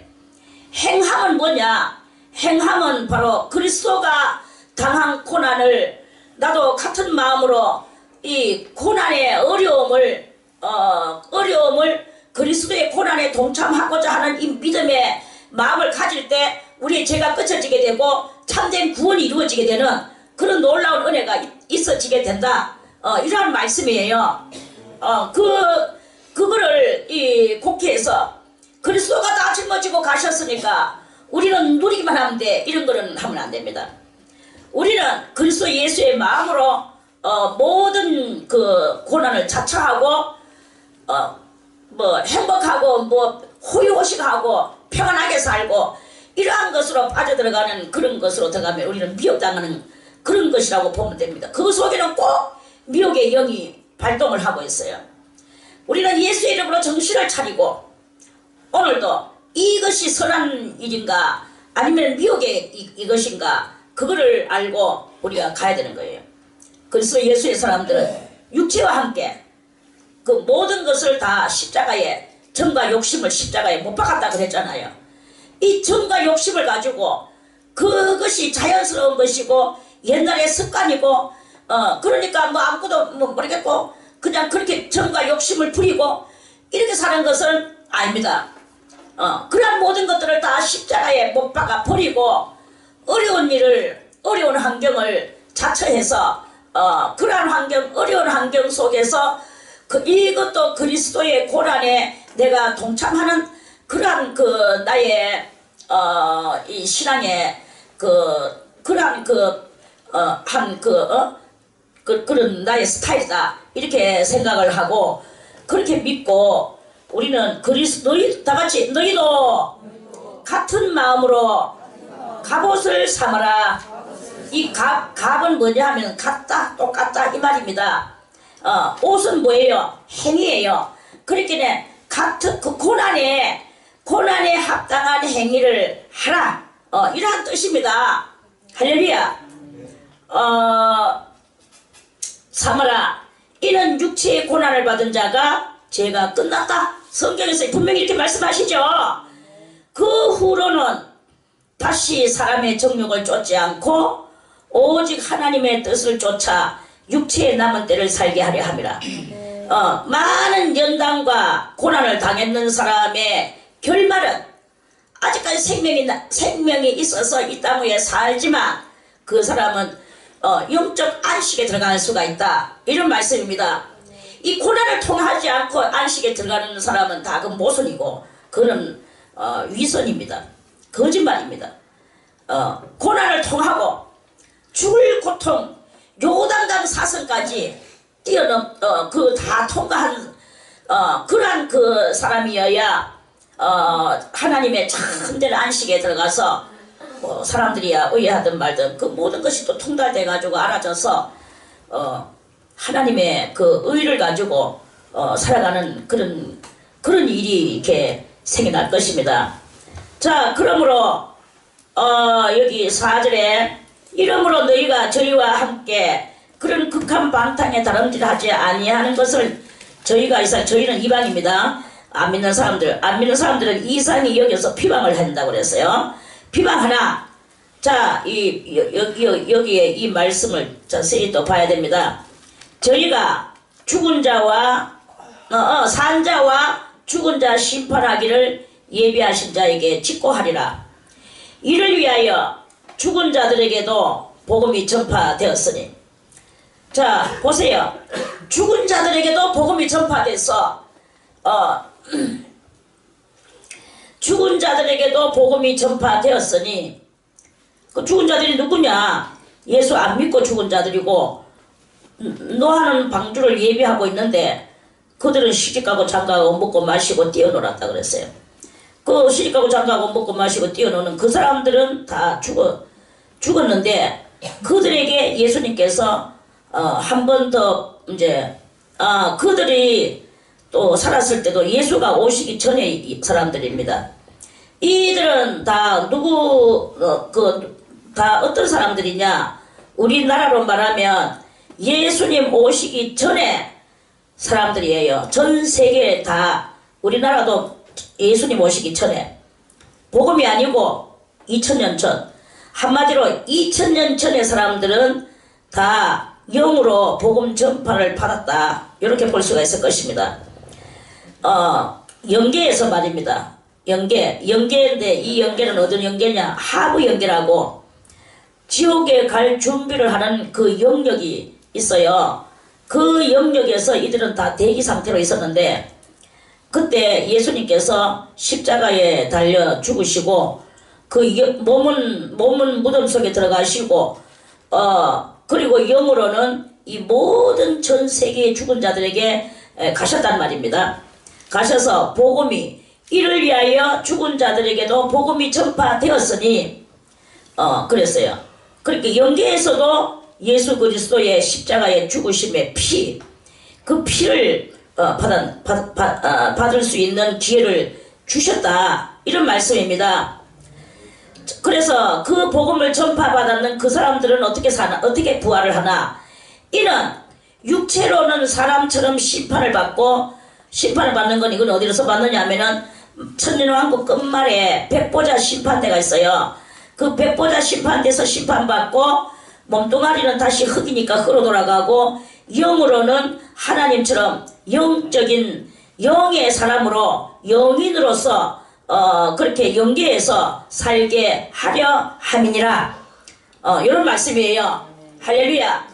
행함은 뭐냐? 행함은 바로 그리스도가 당한 고난을 나도 같은 마음으로 이 고난의 어려움을 그리스도의 고난에 동참하고자 하는 이 믿음의 마음을 가질 때 우리의 죄가 끊어지게 되고 참된 구원이 이루어지게 되는 그런 놀라운 은혜가 있어지게 된다. 이러한 말씀이에요. 그거를 이 곡해서 그리스도가 다 짊어지고 가셨으니까 우리는 누리기만 하면 돼. 이런 거는 하면 안 됩니다. 우리는 그리스도 예수의 마음으로 모든 그 고난을 자처하고 뭐 행복하고 뭐 호의호식하고 평안하게 살고 이러한 것으로 빠져들어가는 그런 것으로 들어가면 우리는 미혹당하는 그런 것이라고 보면 됩니다. 그 속에는 꼭 미혹의 영이 발동을 하고 있어요. 우리는 예수의 이름으로 정신을 차리고 오늘도 이것이 선한 일인가 아니면 미혹의 이것인가 그거를 알고 우리가 가야 되는 거예요. 그래서 예수의 사람들은 육체와 함께 그 모든 것을 다 십자가에 정과 욕심을 십자가에 못 박았다 그랬잖아요. 이 정과 욕심을 가지고 그것이 자연스러운 것이고 옛날의 습관이고 그러니까 뭐 아무것도 모르겠고 그냥 그렇게 정과 욕심을 부리고 이렇게 사는 것은 아닙니다. 그러한 모든 것들을 다 십자가에 못 박아 버리고 어려운 환경을 자처해서 그러한 어려운 환경 속에서 이것도 그리스도의 고난에 내가 동참하는 그러한 나의 이 신앙의 그러한 그런 나의 스타일이다 이렇게 생각을 하고 그렇게 믿고 우리는 너희 다 같이 너희도 같은 마음으로 갑옷을 삼아라. 이 갑은 뭐냐 하면 같다 똑같다 이 말입니다. 옷은 뭐예요? 행위예요. 그렇기에 같은 그 고난에 합당한 행위를 하라. 이러한 뜻입니다. 할렐루야. 삼아라. 이는 육체의 고난을 받은 자가 죄가 끝났다. 성경에서 분명히 이렇게 말씀하시죠. 그 후로는 다시 사람의 정욕을 쫓지 않고 오직 하나님의 뜻을 쫓아 육체에 남은 때를 살게 하려 함이라. 많은 연단과 고난을 당했는 사람의 결말은 아직까지 생명이 있어서 이 땅 위에 살지만 그 사람은 영적 안식에 들어갈 수가 있다. 이런 말씀입니다. 이 고난을 통하지 않고 안식에 들어가는 사람은 다 그 모순이고 그는 위선입니다. 거짓말입니다. 고난을 통하고 죽을 고통 요단강 사선까지 다 통과한 그러한 그 사람이어야 하나님의 참된 안식에 들어가서 사람들이야 의아하든 말든 그 모든 것이 또 통달돼 가지고 알아져서 하나님의 그 의를 가지고 살아가는 그런 일이 이렇게 생겨날 것입니다. 자, 그러므로 여기 4절에 이러므로 너희가 저희와 함께 그런 극한 방탕에 다름질하지 아니하는 것을 저희는 이방입니다. 안 믿는 사람들은 이상히 여겨서 비방을 한다고 그랬어요. 비방하나. 자, 여기에 이 말씀을 자세히 또 봐야 됩니다. 저희가 죽은 자와 산 자와 죽은 자 심판하기를 예비하신 자에게 직고하리라. 이를 위하여 죽은 자들에게도 복음이 전파되었으니. 자, 보세요. 죽은 자들에게도 복음이 전파돼서 죽은 자들에게도 복음이 전파되었으니 그 죽은 자들이 누구냐? 예수 안 믿고 죽은 자들이고 노하는 방주를 예비하고 있는데 그들은 시집가고 장가가고 먹고 마시고 뛰어놀았다 그랬어요. 그 시집가고 장가가고 먹고 마시고 뛰어노는 그 사람들은 다 죽었는데 그들에게 예수님께서 한 번 더 이제 그들이 또 살았을 때도 예수가 오시기 전에 사람들입니다. 이들은 다 다 어떤 사람들이냐? 우리나라로 말하면 예수님 오시기 전에 사람들이에요. 전 세계 다 우리나라도 예수님 오시기 전에 복음이 아니고 2000년 전 한마디로 2000년 전의 사람들은 다 영으로 복음 전파를 받았다. 이렇게 볼 수가 있을 것입니다. 영계에서 말입니다. 영계인데 이 영계는 어떤 영계냐? 하부 영계라고 지옥에 갈 준비를 하는 그 영역이 있어요. 그 영역에서 이들은 다 대기 상태로 있었는데 그때 예수님께서 십자가에 달려 죽으시고 그 몸은 무덤 속에 들어가시고 그리고 영으로는 이 모든 전 세계의 죽은 자들에게 가셨단 말입니다. 가셔서 복음이 이를 위하여 죽은 자들에게도 복음이 전파되었으니 그랬어요. 그렇게 영계에서도 예수 그리스도의 십자가의 죽으심의 피, 그 피를 받을 수 있는 기회를 주셨다. 이런 말씀입니다. 그래서 그 복음을 전파받았는 그 사람들은 어떻게 사나, 어떻게 부활을 하나? 이는 육체로는 사람처럼 심판을 받고, 심판을 받는 건 이건 어디서 받느냐 하면은 천년왕국 끝말에 백보자 심판대가 있어요. 그 백보자 심판대에서 심판받고 몸뚱아리는 다시 흙이니까 흙으로 돌아가고 영으로는 하나님처럼 영적인 영의 사람으로 영인으로서 그렇게 영계에서 살게 하려 함이니라. 이런 말씀이에요. 할렐루야.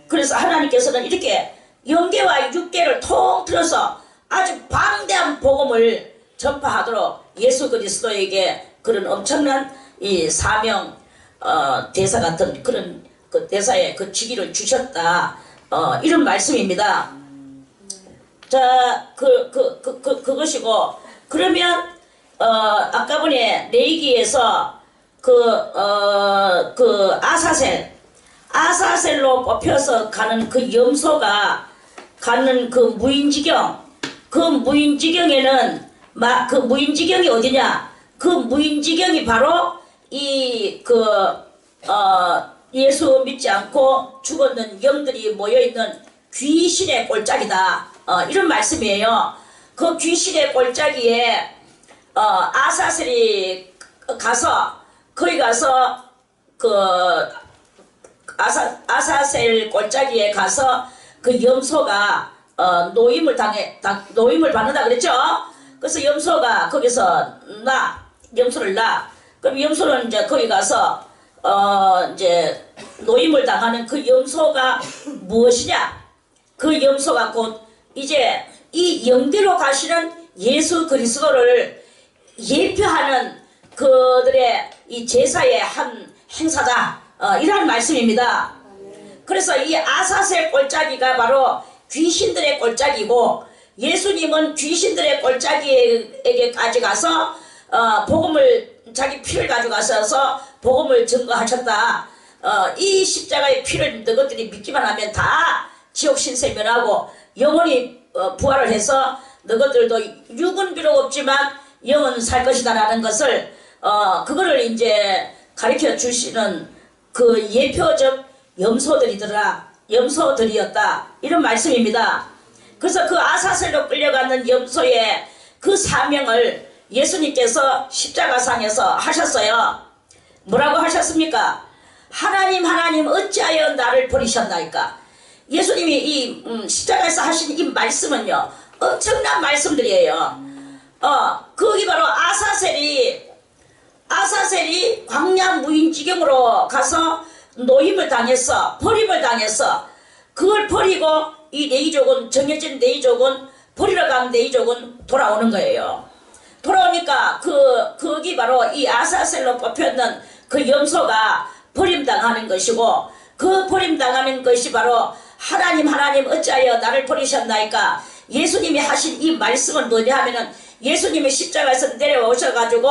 그래서 하나님께서는 이렇게 영계와 육계를 통틀어서 아주 방대한 복음을 전파하도록 예수 그리스도에게 그런 엄청난 이 사명 대사 같은 그런 그 대사의 그 직위를 주셨다. 이런 말씀입니다. 자, 그것이고 그러면 아까 전에 레위기에서 아사셀로 뽑혀서 가는 그 염소가 가는 그 무인지경, 그 무인지경에는 그 무인지경이 어디냐? 그 무인지경이 바로 예수 믿지 않고 죽었는 영들이 모여있는 귀신의 꼴짝이다. 이런 말씀이에요. 그 귀신의 꼴짝이에 아사셀이 가서 거기 가서 아사셀 꼴짝이에 가서 그 염소가 노임을 받는다 그랬죠. 그래서 염소가 거기서 염소를 낳아. 그럼 염소는 이제 거기 가서 이제 노임을 당하는 그 염소가 무엇이냐? 그 염소가 곧 이제 이 영대로 가시는 예수 그리스도를 예표하는 그들의 이 제사의 한 행사다. 이런 말씀입니다. 그래서 이 아사셀 꼴짜기가 바로 귀신들의 꼴짜기고 예수님은 귀신들의 꼴짜기에게까지 가서 복음을 자기 피를 가져가셔서 복음을 증거하셨다. 이 십자가의 피를 너희들이 믿기만 하면 다 지옥 신세 면하고 영원히 부활을 해서 너희들도 육은 비록 없지만 영은 살 것이다 라는 것을 그거를 이제 가르쳐 주시는 그 예표적 염소들이었다. 이런 말씀입니다. 그래서 그 아사셀로 끌려가는 염소의 그 사명을 예수님께서 십자가상에서 하셨어요. 뭐라고 하셨습니까? 하나님 어찌하여 나를 버리셨나이까? 예수님이 이 십자가에서 하신 이 말씀은요 엄청난 말씀들이에요. 거기 바로 아사셀이 광야 무인지경으로 가서 노임을 당했어. 버림을 당했어. 그걸 버리고 이 레이족은, 정해진 레이족은, 버리러 간 레이족은 돌아오는 거예요. 돌아오니까 거기 바로 이 아사셀로 뽑혔는 그 염소가 버림당하는 것이고, 그 버림당하는 것이 바로 하나님 어찌하여 나를 버리셨나이까? 예수님이 하신 이 말씀은 뭐냐 하면은 예수님이 십자가에서 내려오셔가지고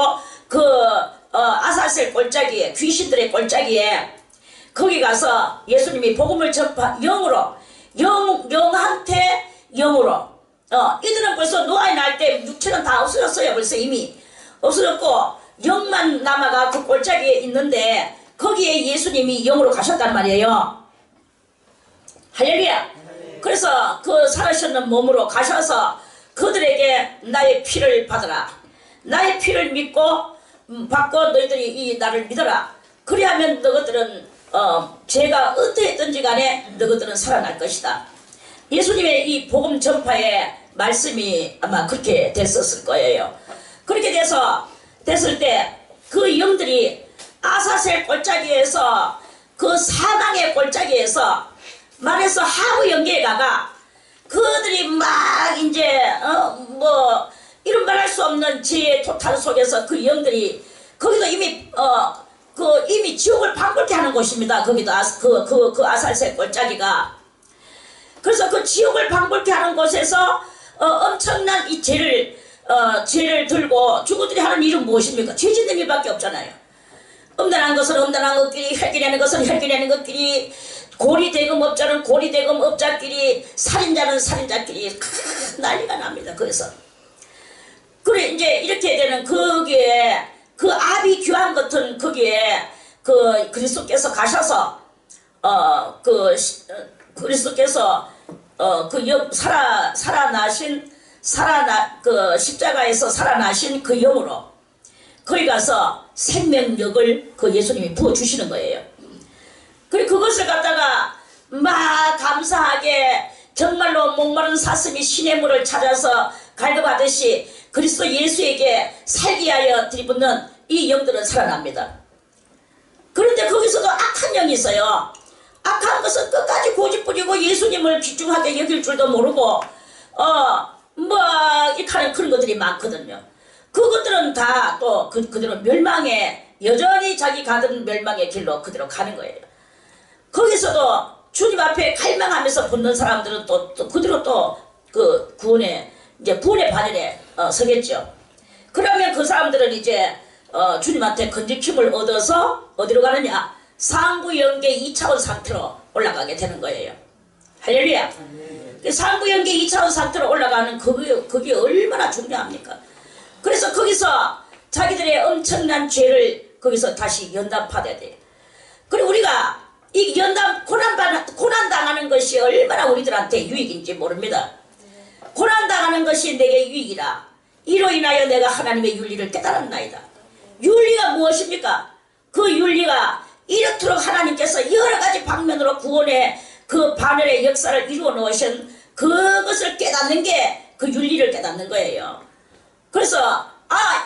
아사셀 꼴짜기에, 귀신들의 꼴짜기에 거기 가서 예수님이 복음을 전파, 영한테 영으로. 이들은 벌써 노아에 날 때 육체는 다 없어졌어요. 벌써 이미 없어졌고 영만 남아가 그 골짜기에 있는데 거기에 예수님이 영으로 가셨단 말이에요. 할렐루야. 그래서 그 살아있는 몸으로 가셔서 그들에게 나의 피를 받아라. 나의 피를 받고 너희들이 이 나를 믿어라. 그리하면 너희들은 죄가 어떠했든지 간에 너희들은 살아날 것이다. 예수님의 이 복음 전파의 말씀이 아마 그렇게 됐었을 거예요. 그렇게 됐을 때 그 영들이 아사셀 골짜기에서 그 사망의 골짜기에서 말해서 하부 영계에 가가 그들이 막 이제 뭐 이런 말할 수 없는 지혜의 토탈 속에서 그 영들이 거기도 이미 이미 지옥을 방불케 하는 곳입니다. 거기도 그 아사셀 골짜기가. 그래서 그 지옥을 방불케 하는 곳에서 엄청난 이 죄를 들고 주부들이 하는 일은 무엇입니까? 죄 짓는 일밖에 없잖아요. 음란한 것은 음란한 것끼리, 혈기내는 것은 혈기내는 것끼리, 고리대금 업자는 고리대금 업자끼리, 살인자는 살인자끼리 난리가 납니다. 그래서 그래 이제 이렇게 되는 거기에 그 아비 귀한 같은 거기에 그 그리스도께서 가셔서 그리스도께서 그 십자가에서 살아나신 그 영으로 거기 가서 생명력을 그 예수님이 부어주시는 거예요. 그리고 그것을 갖다가 막 감사하게 정말로 목마른 사슴이 신의 물을 찾아서 갈급하듯이 그리스도 예수에게 살게 하여 들이붓는 이 영들은 살아납니다. 그런데 거기서도 악한 영이 있어요. 악한 것은 끝까지 고집부리고 예수님을 귀중하게 여길 줄도 모르고 이렇게 하는 그런 것들이 많거든요. 그것들은 다 또 그대로 여전히 자기 가던 멸망의 길로 그대로 가는 거예요. 거기서도 주님 앞에 갈망하면서 붙는 사람들은 또 그대로 그 구원의 반열에 서겠죠. 그러면 그 사람들은 이제 주님한테 건지킴을 얻어서 어디로 가느냐? 상부영계 2차원 상태로 올라가게 되는 거예요. 할렐루야. 상부영계 2차원 상태로 올라가는 그게 얼마나 중요합니까? 그래서 거기서 자기들의 엄청난 죄를 거기서 다시 연단받아야 돼요. 그리고 우리가 이 고난당하는 것이 얼마나 우리들한테 유익인지 모릅니다. 고난당하는 것이 내게 유익이라. 이로 인하여 내가 하나님의 윤리를 깨달았나이다. 윤리가 무엇입니까? 그 윤리가 이렇도록 하나님께서 여러 가지 방면으로 구원의 그 반열의 역사를 이루어 놓으신 그것을 깨닫는 게 그 윤리를 깨닫는 거예요. 그래서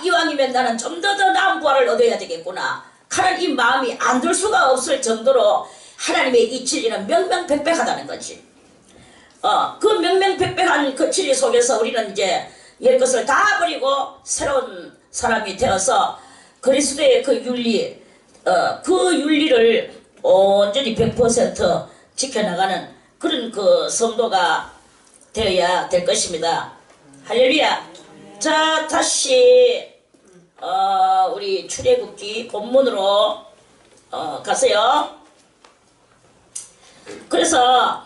이왕이면 나는 좀 더 나은 부활을 얻어야 되겠구나 하는 이 마음이 안 들 수가 없을 정도로 하나님의 이 진리는 명명백백하다는 거지. 그 명명백백한 그 진리 속에서 우리는 이제 옛 것을 다 버리고 새로운 사람이 되어서 그리스도의 그 윤리, 그 윤리를 온전히 100% 지켜나가는 그런 그 성도가 되어야 될 것입니다. 할렐루야. 자, 다시 우리 출애굽기 본문으로 가세요. 그래서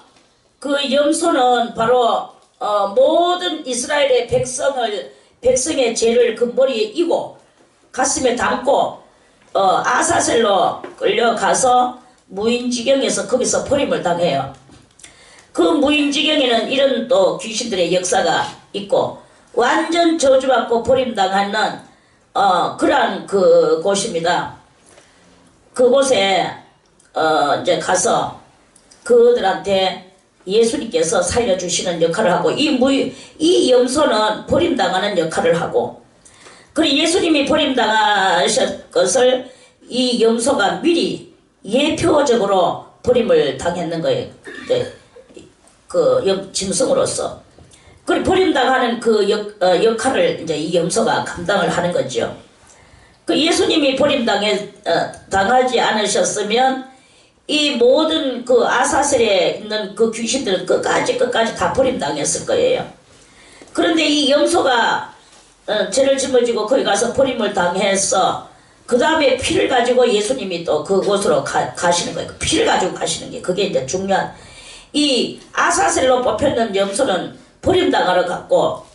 그 염소는 바로 모든 이스라엘의 백성의 죄를 그 머리에 이고 가슴에 담고 아사셀로 끌려가서 무인지경에서 거기서 버림을 당해요. 그 무인지경에는 이런 또 귀신들의 역사가 있고 완전 저주받고 버림당하는 그러한 그 곳입니다. 그곳에 이제 가서 그들한테 예수님께서 살려주시는 역할을 하고 이 염소는 버림당하는 역할을 하고 그리고 예수님이 버림당하실 것을 이 염소가 미리 예표적으로 버림을 당했는 거예요. 그 짐승으로서. 그리고 버림당하는 그 역할을 이제 이 염소가 감당을 하는 거죠. 그 예수님이 당하지 않으셨으면 이 모든 그 아사셀에 있는 그 귀신들은 끝까지 다 버림당했을 거예요. 그런데 이 염소가 죄를 짊어지고 거기 가서 버림을 당해서 그 다음에 피를 가지고 예수님이 또 그곳으로 가시는 거예요. 피를 가지고 가시는 게 그게 이제 중요한 이 아사셀로 뽑혔는 염소는 버림당하러 갔고,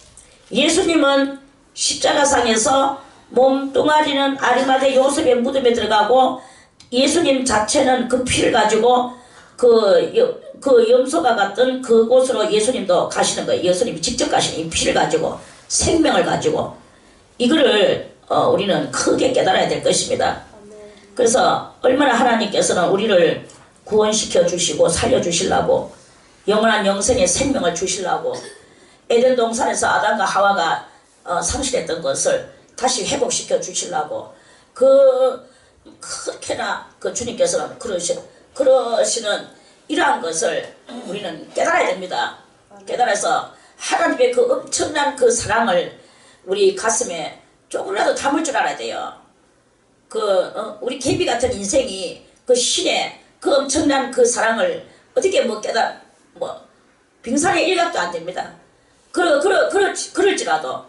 예수님은 십자가상에서 몸뚱아리는 아리마대 요셉의 무덤에 들어가고, 예수님 자체는 그 피를 가지고 그 염소가 갔던 그곳으로 예수님도 가시는 거예요. 예수님이 직접 가시는 이 피를 가지고, 생명을 가지고. 이거를 우리는 크게 깨달아야 될 것입니다. 그래서 얼마나 하나님께서는 우리를 구원시켜 주시고 살려 주시려고, 영원한 영생의 생명을 주시려고 에덴 동산에서 아담과 하와가 상실했던 것을 다시 회복시켜 주시려고 그렇게나 그 주님께서는 그러시는 이러한 것을 우리는 깨달아야 됩니다. 깨달아서 하나님의 그 엄청난 그 사랑을 우리 가슴에 조금이라도 담을 줄 알아야 돼요. 우리 개비 같은 인생이 그 신의 그 엄청난 그 사랑을 어떻게 빙산의 일각도 안 됩니다. 그럴지라도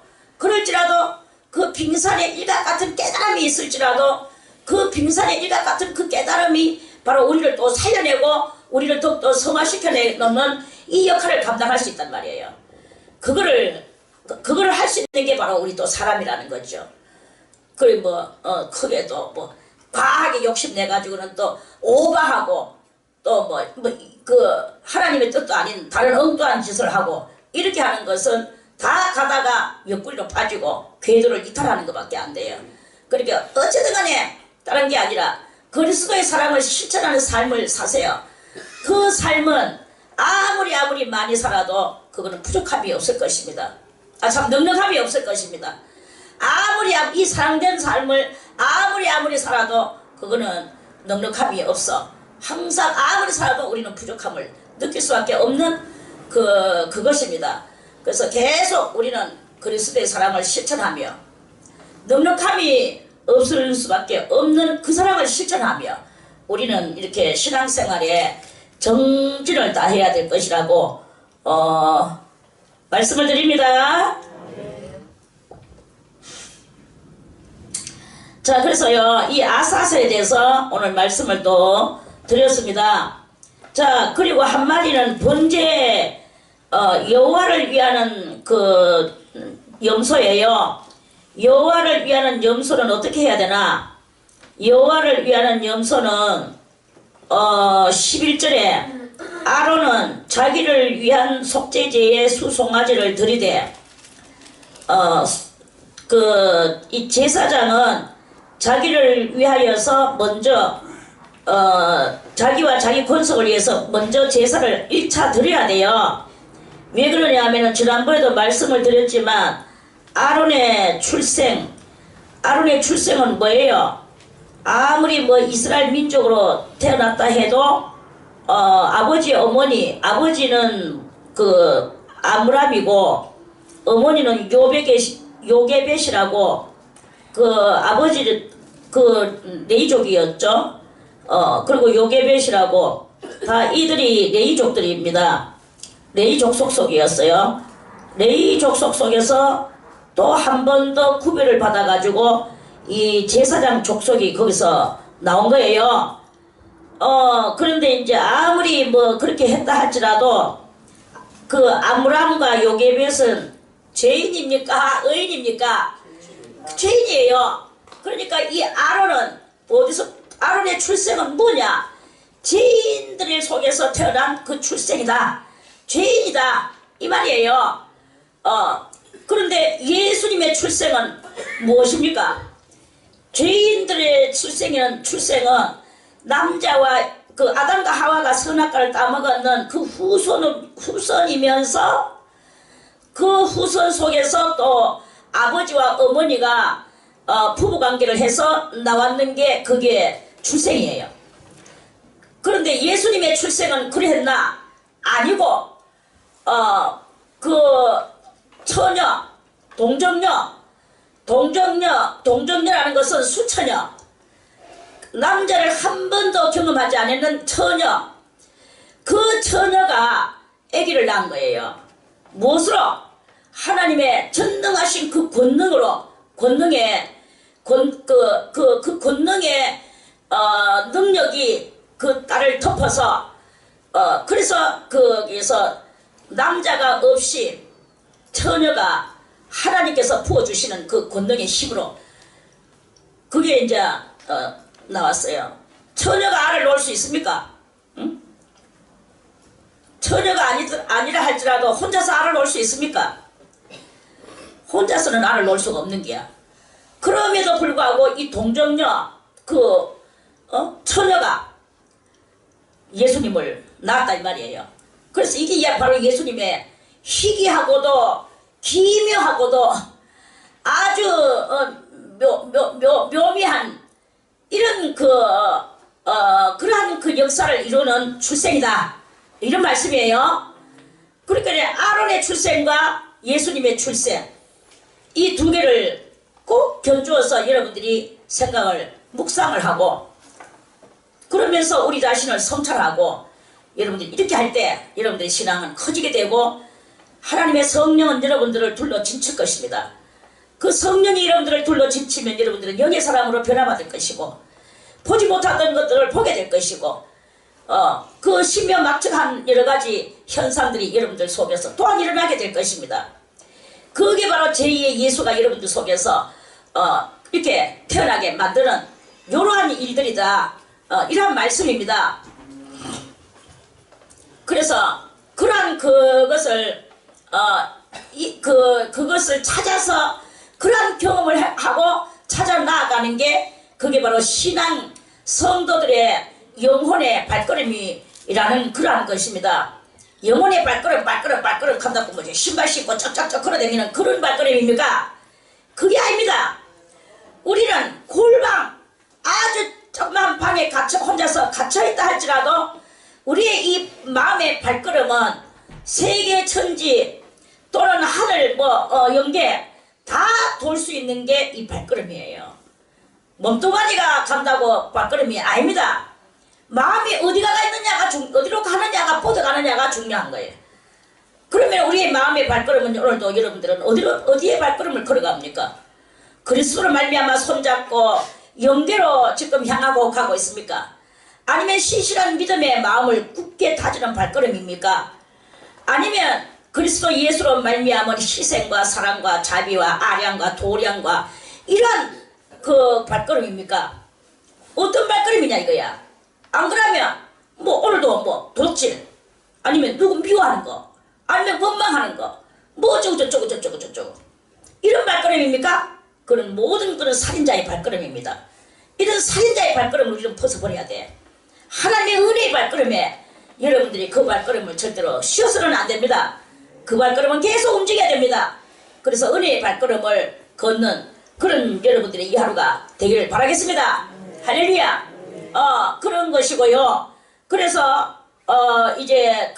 그 빙산의 일각 같은 깨달음이 있을지라도 그 빙산의 일각 같은 그 깨달음이 바로 우리를 또 살려내고 우리를 더욱더 성화시켜 놓는 이 역할을 감당할 수 있단 말이에요. 그거를 할 수 있는 게 바로 우리 또 사람이라는 거죠. 그리고 크게 또 과하게 욕심내가지고는 또 오바하고 또 하나님의 뜻도 아닌 다른 엉뚱한 짓을 하고 이렇게 하는 것은 다 가다가 옆구리로 빠지고 궤도를 이탈하는 것밖에 안 돼요. 그러니까 어쨌든 간에 다른 게 아니라 그리스도의 사랑을 실천하는 삶을 사세요. 그 삶은 아무리 많이 살아도 그거는 부족함이 없을 것입니다. 넉넉함이 없을 것입니다. 이 사랑된 삶을 아무리 살아도 그거는 넉넉함이 없어. 항상 아무리 살아도 우리는 부족함을 느낄 수밖에 없는 그것입니다. 그래서 계속 우리는 그리스도의 사랑을 실천하며 넉넉함이 없을 수밖에 없는 그 사랑을 실천하며 우리는 이렇게 신앙생활에 정진을 다해야 될 것이라고 말씀을 드립니다. 자, 그래서요, 이 아사스에 대해서 오늘 말씀을 또 드렸습니다. 자, 그리고 한 마디는 번제 여호와를 위하는 그 염소예요. 여호와를 위하는 염소는 어떻게 해야 되나? 여호와를 위하는 염소는 11절에 아론은 자기를 위한 속죄제의 수송아지를 드리되 이 제사장은 자기를 위하여서 먼저 자기와 자기 권속을 위해서 먼저 제사를 1차 드려야 돼요. 왜 그러냐 하면은 지난번에도 말씀을 드렸지만 아론의 출생은 뭐예요? 아무리 이스라엘 민족으로 태어났다 해도 아버지 어머니, 아버지는 그 아므람이고 어머니는 요게벳이라고 아버지 레이족이었죠. 그리고 요게벳이라고 다 이들이 레이족들입니다. 레이족 속속이었어요. 레이족 속속에서 또 한 번 더 구별을 받아가지고 이 제사장 족속이 거기서 나온 거예요. 그런데 이제 아무리 그렇게 했다 할지라도 그 아므람과 요게벳은 죄인입니까? 의인입니까? 죄인이에요. 그러니까 이 아론의 출생은 뭐냐? 죄인들 속에서 태어난 그 출생이다. 죄인이다. 이 말이에요. 그런데 예수님의 출생은 무엇입니까? 죄인들의 출생은 남자와 그 아담과 하와가 선악과를 따먹었는 그 후손이면서 그 후손 속에서 또 아버지와 어머니가 부부관계를 해서 나왔는 게 그게 출생이에요. 그런데 예수님의 출생은 그랬나? 아니고 그 처녀, 동정녀라는 것은 수처녀, 남자를 한 번도 경험하지 않았는 처녀, 그 처녀가 아기를 낳은 거예요. 무엇으로? 하나님의 전능하신 그 권능의 능력이 그 딸을 덮어서 그래서 거기서 남자가 없이 처녀가 하나님께서 부어주시는 그 권능의 힘으로 그게 이제 나왔어요. 처녀가 알을 놓을 수 있습니까? 응? 처녀가 아니라 할지라도 혼자서 알을 놓을 수 있습니까? 혼자서는 알을 놓을 수가 없는 게야. 그럼에도 불구하고 이 동정녀 처녀가 예수님을 낳았다 이 말이에요. 그래서 이게 바로 예수님의 희귀하고도 기묘하고도 아주 묘미한 이런 그러한 그 역사를 이루는 출생이다 이런 말씀이에요. 그러니까 아론의 출생과 예수님의 출생 이 두 개를 꼭 견주어서 여러분들이 생각을 묵상을 하고 그러면서 우리 자신을 성찰하고 여러분들이 이렇게 할 때 여러분들의 신앙은 커지게 되고 하나님의 성령은 여러분들을 둘러 진칠 것입니다. 그 성령이 여러분들을 둘러 진치면 여러분들은 영의 사람으로 변화받을 것이고 보지 못하던 것들을 보게 될 것이고 그 신묘막측한 여러가지 현상들이 여러분들 속에서 또한 일어나게 될 것입니다. 그게 바로 제2의 예수가 여러분들 속에서 이렇게 태어나게 만드는 이러한 일들이다. 이러한 말씀입니다. 그래서 그러한 그것을 그것을 찾아서 그러한 경험을 하고 찾아 나아가는 게 그게 바로 신앙 성도들의 영혼의 발걸음이라는 그러한 것입니다. 영혼의 발걸음 한다고 뭐죠? 신발 신고 쩍쩍쩍 걸어다니는 그런 발걸음입니까? 그게 아닙니다. 우리는 골방 아주 조그만 방에 혼자서 갇혀있다 할지라도 우리의 이 마음의 발걸음은 세계 천지 또는 하늘 영계 다 돌 수 있는 게 이 발걸음이에요. 몸뚱아리가 간다고 발걸음이 아닙니다. 마음이 어디가 있느냐가 어디로 가느냐가 뻗어가느냐가 중요한 거예요. 그러면 우리의 마음의 발걸음은 오늘도 여러분들은 어디에 발걸음을 걸어갑니까? 그리스도로 말미암아 손잡고 영계로 지금 향하고 가고 있습니까? 아니면 신실한 믿음의 마음을 굳게 다지는 발걸음입니까? 아니면 그리스도 예수로 말미암은 희생과 사랑과 자비와 아량과 도량과 이런 그 발걸음입니까? 어떤 발걸음이냐 이거야. 안 그러면 오늘도 도둑질 아니면 누구 미워하는 거 아니면 원망하는 거 어쩌고 저쩌고 이런 발걸음입니까? 그런 모든 그런 살인자의 발걸음입니다. 이런 살인자의 발걸음을 우리는 벗어버려야 돼. 하나님의 은혜의 발걸음에 여러분들이 그 발걸음을 절대로 쉬어서는 안 됩니다. 그 발걸음은 계속 움직여야 됩니다. 그래서 은혜의 발걸음을 걷는 그런 여러분들의 이 하루가 되기를 바라겠습니다. 할렐루야. 그런 것이고요. 그래서 이제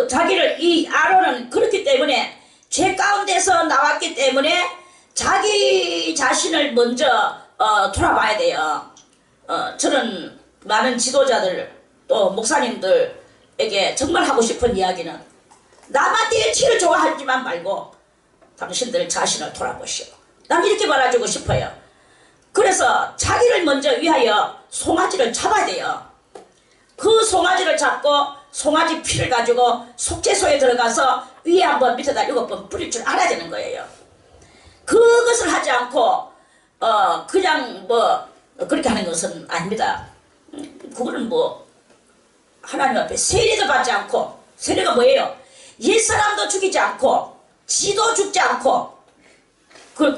자기를 이 아론은 그렇기 때문에 죄 가운데서 나왔기 때문에 자기 자신을 먼저 돌아봐야 돼요. 저는 많은 지도자들 또 목사님들에게 정말 하고 싶은 이야기는 남한테 치를 좋아하지만 말고 당신들 자신을 돌아보시오. 난 이렇게 말해주고 싶어요. 그래서 자기를 먼저 위하여 송아지를 잡아야 돼요. 그 송아지를 잡고 송아지 피를 가지고 속죄소에 들어가서 위에 한번 밑에다 7번 뿌릴 줄 알아야 되는 거예요. 그것을 하지 않고 그냥 그렇게 하는 것은 아닙니다. 그거는 하나님 앞에 세례도 받지 않고 세례가 뭐예요? 옛사람도 죽이지 않고 지도 죽지 않고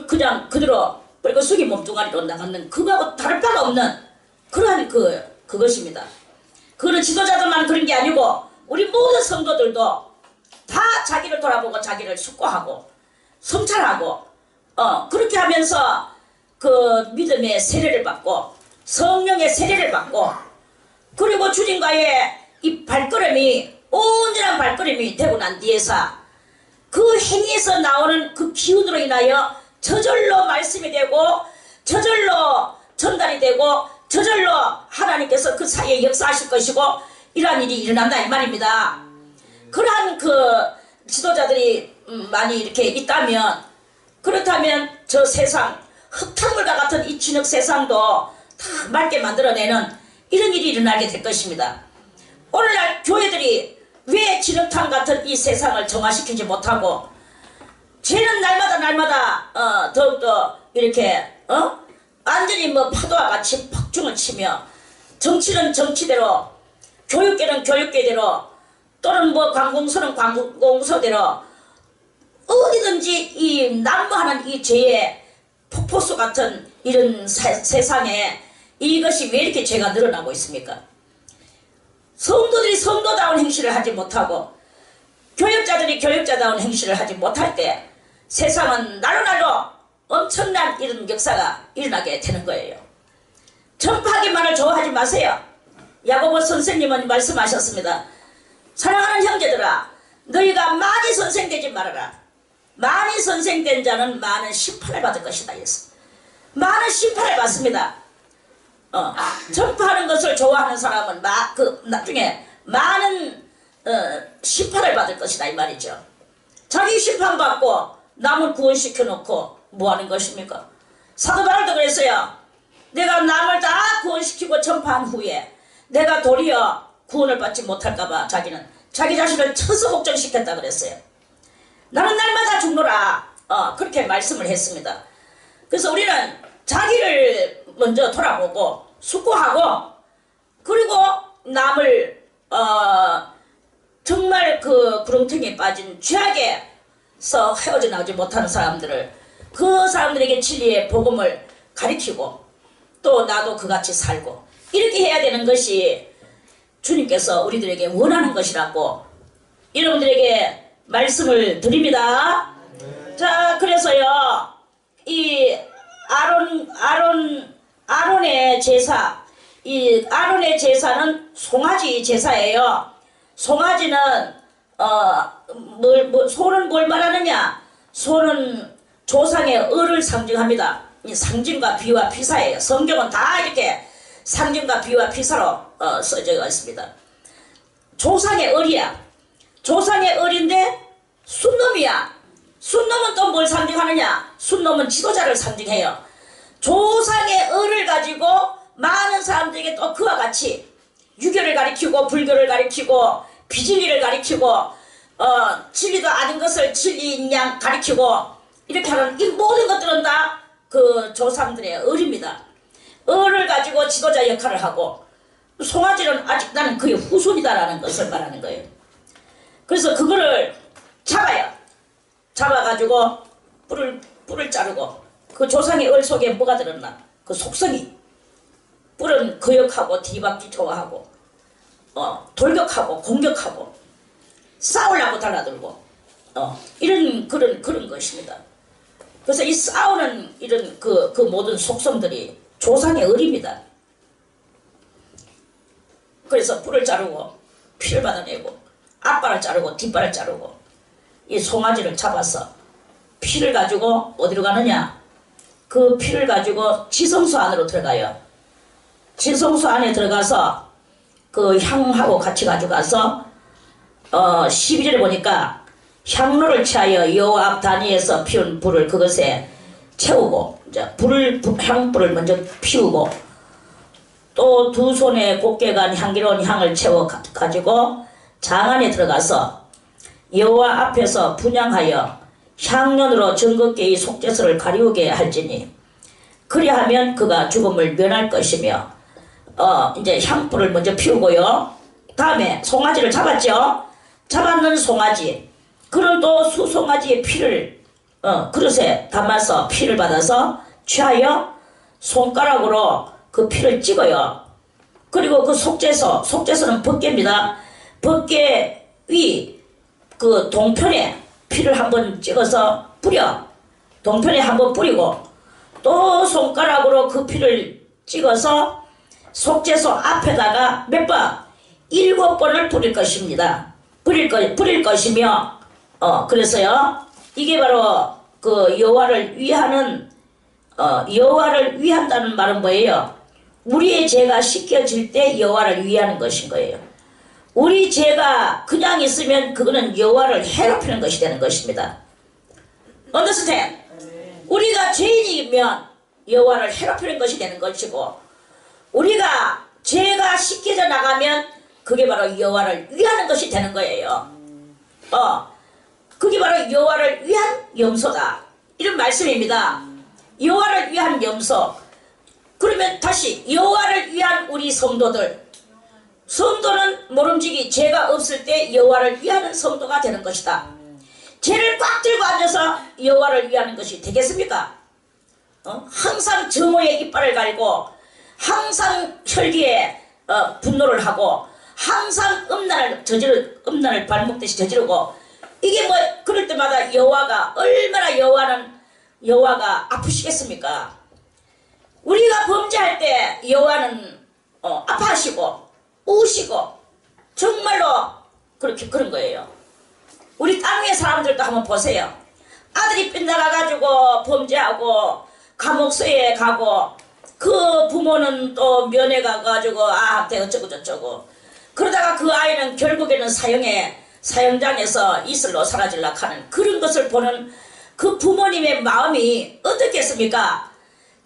그냥 그대로 뻘거숙이 몸뚱아리로 나가는 그거하고 다를 바가 없는 그러한 그것입니다. 그거는 지도자들만 그런 게 아니고 우리 모든 성도들도 다 자기를 돌아보고 자기를 숙고하고 성찰하고 그렇게 하면서 그 믿음의 세례를 받고 성령의 세례를 받고 그리고 주님과의 이 발걸음이 온전한 발걸음이 되고 난 뒤에서 그 행위에서 나오는 그 기운으로 인하여 저절로 말씀이 되고 저절로 전달이 되고 저절로 하나님께서 그 사이에 역사하실 것이고 이러한 일이 일어난다 이 말입니다. 그러한 지도자들이 많이 이렇게 있다면 그렇다면 저 세상 흙탕물과 같은 이 진흙 세상도 다 맑게 만들어내는 이런 일이 일어나게 될 것입니다. 오늘날 교회들이 왜 진흙탕 같은 이 세상을 정화시키지 못하고 쟤는 날마다 더욱더 이렇게 완전히 뭐 파도와 같이 폭풍을 치며 정치는 정치대로 교육계는 교육계대로 또는 뭐 관공서는 관공서대로 어디든지 이 난무하는 이 죄의 폭포수 같은 이런 세상에 이것이 왜 이렇게 죄가 늘어나고 있습니까? 성도들이 성도다운 행실을 하지 못하고 교역자들이 교역자다운 행실을 하지 못할 때 세상은 날로 엄청난 이런 역사가 일어나게 되는 거예요. 전파하기만을 좋아하지 마세요. 야고보 선생님은 말씀하셨습니다. 사랑하는 형제들아, 너희가 많이 선생되지 말아라. 많이 선생된 자는 많은 심판을 받을 것이다. 예수. 많은 심판을 받습니다. 전파하는 것을 좋아하는 사람은 나중에 많은 심판을 받을 것이다 이 말이죠. 자기 심판받고 남을 구원시켜 놓고 뭐 하는 것입니까? 사도 바울도 그랬어요. 내가 남을 다 구원시키고 전파한 후에 내가 도리어 구원을 받지 못할까봐 자기는 자기 자신을 처소복종시켰다 그랬어요. 나는 날마다 죽노라 그렇게 말씀을 했습니다. 그래서 우리는 자기를 먼저 돌아보고 숙고하고 그리고 남을 정말 그 구렁텅이에 빠진 죄악에서 헤어져 나오지 못하는 사람들을 그 사람들에게 진리의 복음을 가리키고 또 나도 그같이 살고 이렇게 해야 되는 것이 주님께서 우리들에게 원하는 것이라고 여러분들에게 말씀을 드립니다. 자, 그래서요 이 아론의 제사, 이 아론의 제사는 송아지 제사예요. 송아지는 소는 뭘 말하느냐? 소는 조상의 을을 상징합니다. 이 상징과 비유와 피사예요. 성경은 다 이렇게 상징과 비유와 피사로 써져 있습니다. 조상의 을이야. 조상의 을인데 순놈이야. 순놈은 또 뭘 상징하느냐? 순놈은 지도자를 상징해요. 조상의 을을 가지고 많은 사람들에게 또 그와 같이 유교를 가리키고 불교를 가리키고 비진리를 가리키고 진리도 아닌 것을 진리인 양 가리키고 이렇게 하는 이 모든 것들은 다 그 조상들의 을입니다. 을을 가지고 지도자 역할을 하고 송아지는 아직 나는 그의 후손이다라는 것을 말하는 거예요. 그래서 그거를 잡아요. 잡아가지고 뿔을 자르고 그 조상의 을 속에 뭐가 들었나? 그 속성이 뿔은 거역하고 뒤바퀴 좋아하고 돌격하고 공격하고 싸우려고 달라들고 이런 그런 것입니다. 그래서 이 싸우는 이런 그 모든 속성들이 조상의 을입니다. 그래서 뿔을 자르고 피를 받아내고 앞발을 자르고 뒷발을 자르고 이 송아지를 잡아서 피를 가지고 어디로 가느냐? 그 피를 가지고 지성소 안으로 들어가요. 지성소 안에 들어가서 그 향하고 같이 가져가서 12절에 보니까 향로를 취하여 여호와 앞 단위에서 피운 불을 그것에 채우고 이제 향불을 먼저 피우고 또 두 손에 곱게 간 향기로운 향을 채워 가지고 장 안에 들어가서 여호와 앞에서 분향하여 향년으로 정겁게 이 속죄소를 가리우게 할지니 그리하면 그가 죽음을 면할 것이며 이제 향불을 먼저 피우고요. 다음에 송아지를 잡았죠. 잡았는 송아지 그는 또 수송아지의 피를 그릇에 담아서 피를 받아서 취하여 손가락으로 그 피를 찍어요. 그리고 그 속죄소는 벗개입니다. 벗개 위 그 동편에 피를 한번 찍어서 뿌려. 동편에 한번 뿌리고 또 손가락으로 그 피를 찍어서 속죄소 앞에다가 몇 번? 7번을 뿌릴 것입니다. 뿌릴 것이며 그래서요 이게 바로 그 여호와를 위하는 여호와를 위한다는 말은 뭐예요? 우리의 죄가 씻겨질 때 여호와를 위하는 것인 거예요. 우리 죄가 그냥 있으면 그거는 여호와를 해롭히는 것이 되는 것입니다. understand? 우리가 죄인이면 여호와를 해롭히는 것이 되는 것이고 우리가 죄가 씻겨져 나가면 그게 바로 여호와를 위하는 것이 되는 거예요. 그게 바로 여호와를 위한 염소다. 이런 말씀입니다. 여호와를 위한 염소. 그러면 다시 여호와를 위한 우리 성도들. 성도는 모름지기 죄가 없을 때 여호와를 위하는 성도가 되는 것이다. 죄를 꽉 들고 앉아서 여호와를 위하는 것이 되겠습니까? 항상 정오에 이빨을 갈고 항상 혈기에 분노를 하고 항상 음란을 발목듯이 저지르고 이게 뭐 그럴 때마다 여호와가 얼마나 여호와가 아프시겠습니까? 우리가 범죄할 때 여호와는 아파하시고 우시고 정말로 그런 거예요. 우리 땅 위의 사람들도 한번 보세요. 아들이 빗나가가지고 범죄하고 감옥서에 가고 그 부모는 또 면회 가가지고 학대 어쩌고 저쩌고 그러다가 그 아이는 결국에는 사형장에서 이슬로 사라질라 하는 그런 것을 보는 그 부모님의 마음이 어떻겠습니까?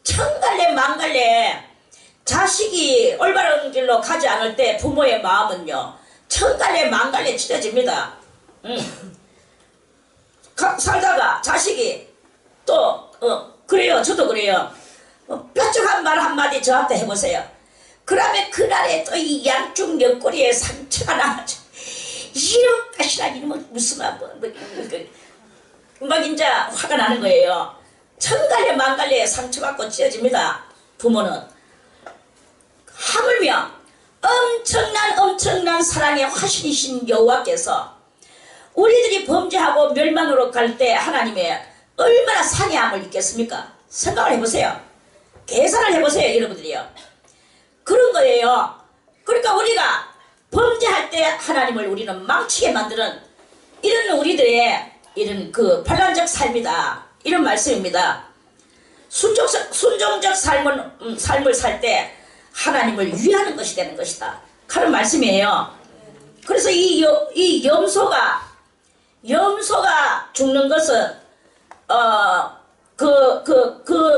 천갈래 만갈래 자식이 올바른 길로 가지 않을 때 부모의 마음은요 천갈래 만갈래 찢어집니다. 살다가 자식이 또 그래요. 저도 그래요. 뾰족한 말 한마디 저한테 해보세요. 그러면 그날에 또 이 양쪽 옆구리에 상처가 나죠. 이런 가시라니 무슨 막 이제 화가 나는 거예요. 천갈래 만갈래 상처받고 찢어집니다. 부모는 하물며 엄청난 사랑의 화신이신 여호와께서 우리들이 범죄하고 멸망으로 갈 때 하나님의 얼마나 상해함을 입겠습니까? 생각을 해보세요. 계산을 해보세요. 여러분들이요. 그런 거예요. 그러니까 우리가 범죄할 때 하나님을 우리는 망치게 만드는 이런 우리들의 이런 그 반란적 삶이다. 이런 말씀입니다. 순종적 삶을 살 때 하나님을 위하는 것이 되는 것이다. 그런 말씀이에요. 그래서 이 염소가 죽는 것은